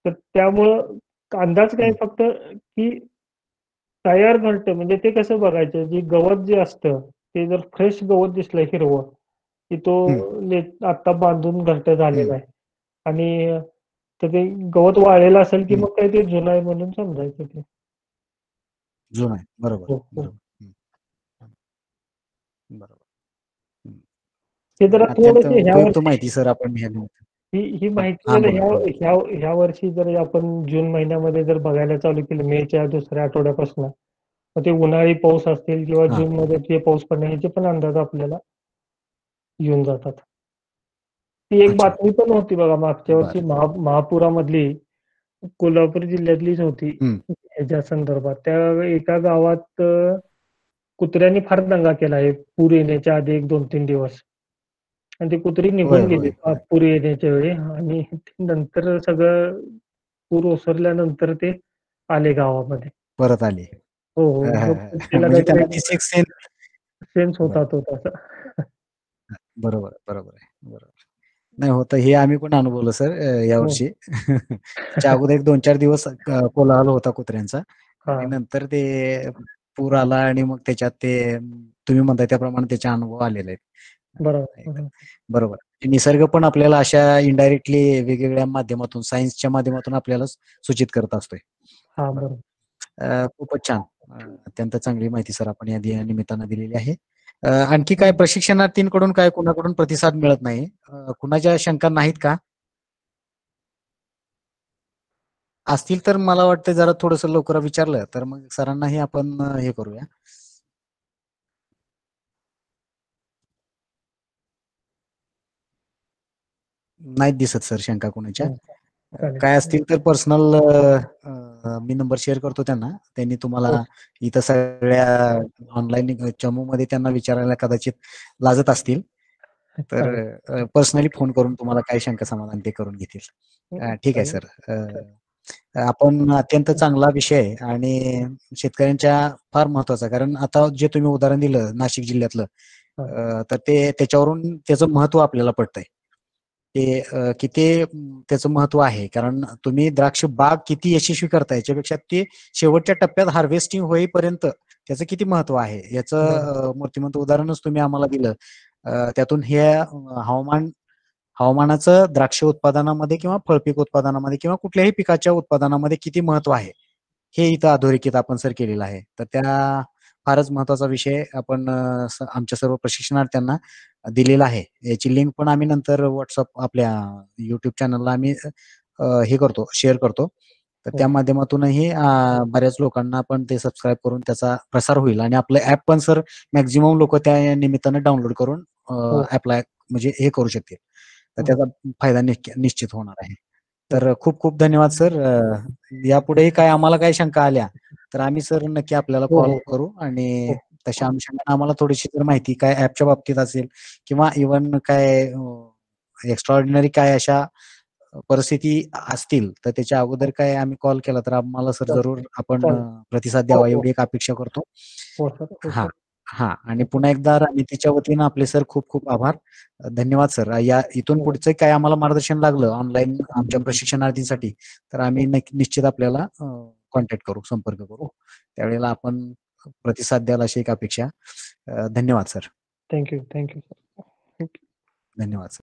तर त्यामुळं अंदाज काय हं, फक्त की तयार घरटं म्हणजे ते कसं बघायचं, जे गवत जे असतं, ते जर फ्रेश गवत दिसलं हिरवं, की तो हं, आत्ता बांधून घरटं हं, झालेला आहे. आणि तर ते गवत वाळलेलं असेल, की हं. मग काय ते जुनं आहे म्हणून समजायचं ते. जुनं आहे. बरोबर, हो, हो. बरोबर. हं, हं. बरोबर. हं. ते जरा अत्यंत थोडंसं ह्या उपयुक्त वर्षी माहिती सर आपण ह्या ही हां, माहिती हां. जर बोला, ह्या बोला. ह्या ह्या वर्षी जर आपण जून महिन्यामध्ये जर बघायला चालू केलं मेच्या दुसऱ्या आठवड्यापासून, मग ते उन्हाळी पाऊस असतील किंवा हां. जूनमध्ये ते पाऊस पडणार ह्याचे पण अंदाज आपल्याला येऊन जातात. ती एक अच्छा. बातमी पण होती बघा मागच्या वर्षी बरं. महापुरामधली कोल्हापूर जिल्ह्यातलीच होती हं. ह्याच्या संदर्भात. त्या एका गावात कुत्र्यांनी फार दंगा केला आहे पूर येण्याच्या आधी 1-2-3 दिवस. आणि ती कुत्री होय, निघून गेली होय, होय. पूर येण्याच्या वेळी आणि नंतर सगळं पूर ओसरल्यानंतर ते आले गावामध्ये. परत आली. हो, हो. हां, हां, मग हां. त्याला म्हणजे काहीतरी त्यांना ती सिक्स्थ सेन्स सेन्स होता बरं. तो तसा. बरोबर, बरोबर आहे. बरोबर. नाही होतं हे आम्ही पण अनुभवलं सर हं. यावर्षी. त्याच्या अगोदर एक 2-4 दिवस कोलाहल होता कुत्र्यांचा आणि हां. नंतर ते पूर आला आणि मग त्याच्यात ते तुम्ही म्हणताय त्याप्रमाणे त्याचे अनुभव आलेले आहेत. बरोबर. एकदम हं. बरोबर. निसर्ग पण आपल्याला अशा इनडायरेक्टली वेगवेगळ्या माध्यमातून सायन्सच्या माध्यमातून आपल्याला सूचित करत असतोय. हां, बरोबर. बरोबर. खूपच छान. अत्यंत चांगली माहिती सर आपण या निमित्तानं दिलेली आहे. आणखी काय हं. प्रशिक्षणार्थींकडून काय कुणाकडून प्रतिसाद मिळत नाही. कुणाच्या शंका नाहीत का? असतील तर मला वाटतं जरा थोडंसं लवकर विचारलं तर मग सरांनाही आपण हे करूया. नाहीत दिसत सर शंका कोणाच्या. हं. चालेल. काय हं. असतील तर पर्सनल मी नंबर शेअर करतो त्यांना. त्यांनी हो. तुम्हाला इथं सगळ्या ऑनलाईन चमूमध्ये त्यांना विचारायला कदाचित लाजत असतील. तर चालेल. पर्सनली फोन करून तुम्हाला काय शंका समाधान ते करून घेतील. ठीक आहे चालेल. सर. चालेल. आपण अत्यंत चांगला विषय आहे आणि शेतकऱ्यांच्या फार महत्वाचा कारण आता जे तुम्ही उदाहरण दिलं नाशिक जिल्ह्यातलं हां. तर ते त्याच्यावरून त्याचं महत्त्व आपल्याला पटतंय. ते किती त्याचं महत्त्व आहे. कारण तुम्ही द्राक्ष बाग किती यशस्वी करताय याच्यापेक्षा ते शेवटच्या टप्प्यात हार्वेस्टिंग होईपर्यंत त्याचं किती महत्त्व आहे बरोबर. याचं मूर्तिमंत उदाहरणच तुम्ही आम्हाला दिलं. त्यातून हे हवामानाचं द्राक्ष उत्पादनामध्ये किंवा फळपीक उत्पादनामध्ये किंवा कुठल्याही पिकाच्या उत्पादनामध्ये किती महत्त्व आहे, हे इथं अधोरेखित आपण सर केलेलं आहे. तर त्या फारच महत्त्वाचा विषय आपण आमच्या सर्व प्रशिक्षणार्थ्यांना दिलेला आहे. याची लिंक पण आम्ही नंतर WhatsApp आपल्या YouTube चॅनलला आम्ही हे करतो, शेअर करतो. तर हो. त्या माध्यमातूनही बऱ्याच लोकांना पण ते सबस्क्राईब करून त्याचा प्रसार होईल आणि आपलं ॲप पण सर मॅक्सिमम लोकं त्या निमित्तानं डाउनलोड करून हो. अप्लाय म्हणजे हे करू शकतील. तर बरं. त्याचा फायदा निश्चित होणार आहे. तर खूप-खूप धन्यवाद सर. यापुढेही काय आम्हाला काही शंका आल्या, तर आम्ही सर नक्की आपल्याला हो, कॉल हो, हो. करू आणि हो. तशा अनुषंगाने आम्हाला थोडीशी जर माहिती काय ॲपच्या बाबतीत असेल किंवा इव्हन काय एक्स्ट्राऑर्डिनरी काय अशा परिस्थिती असतील तर त्याच्या अगोदर काय आम्ही कॉल केला तर आम्हाला सर जरूर आपण चालेल. प्रतिसाद द्यावा हो, हो. एवढी एक अपेक्षा करतो. हो सर, हो हा सर. हा आणि पुन्हा एकदा राजनीतीच्या वतीनं आपले सर खूप खूप आभार. धन्यवाद सर. या इथून पुढचं काय आम्हाला मार्गदर्शन लागलं ऑनलाईन आमच्या प्रशिक्षणार्थींसाठी तर आम्ही निश्चित आपल्याला कॉन्टॅक्ट करू, संपर्क करू. त्यावेळेला आपण प्रतिसाद द्याल अशी एक अपेक्षा. धन्यवाद सर. Thank you sir. धन्यवाद सर.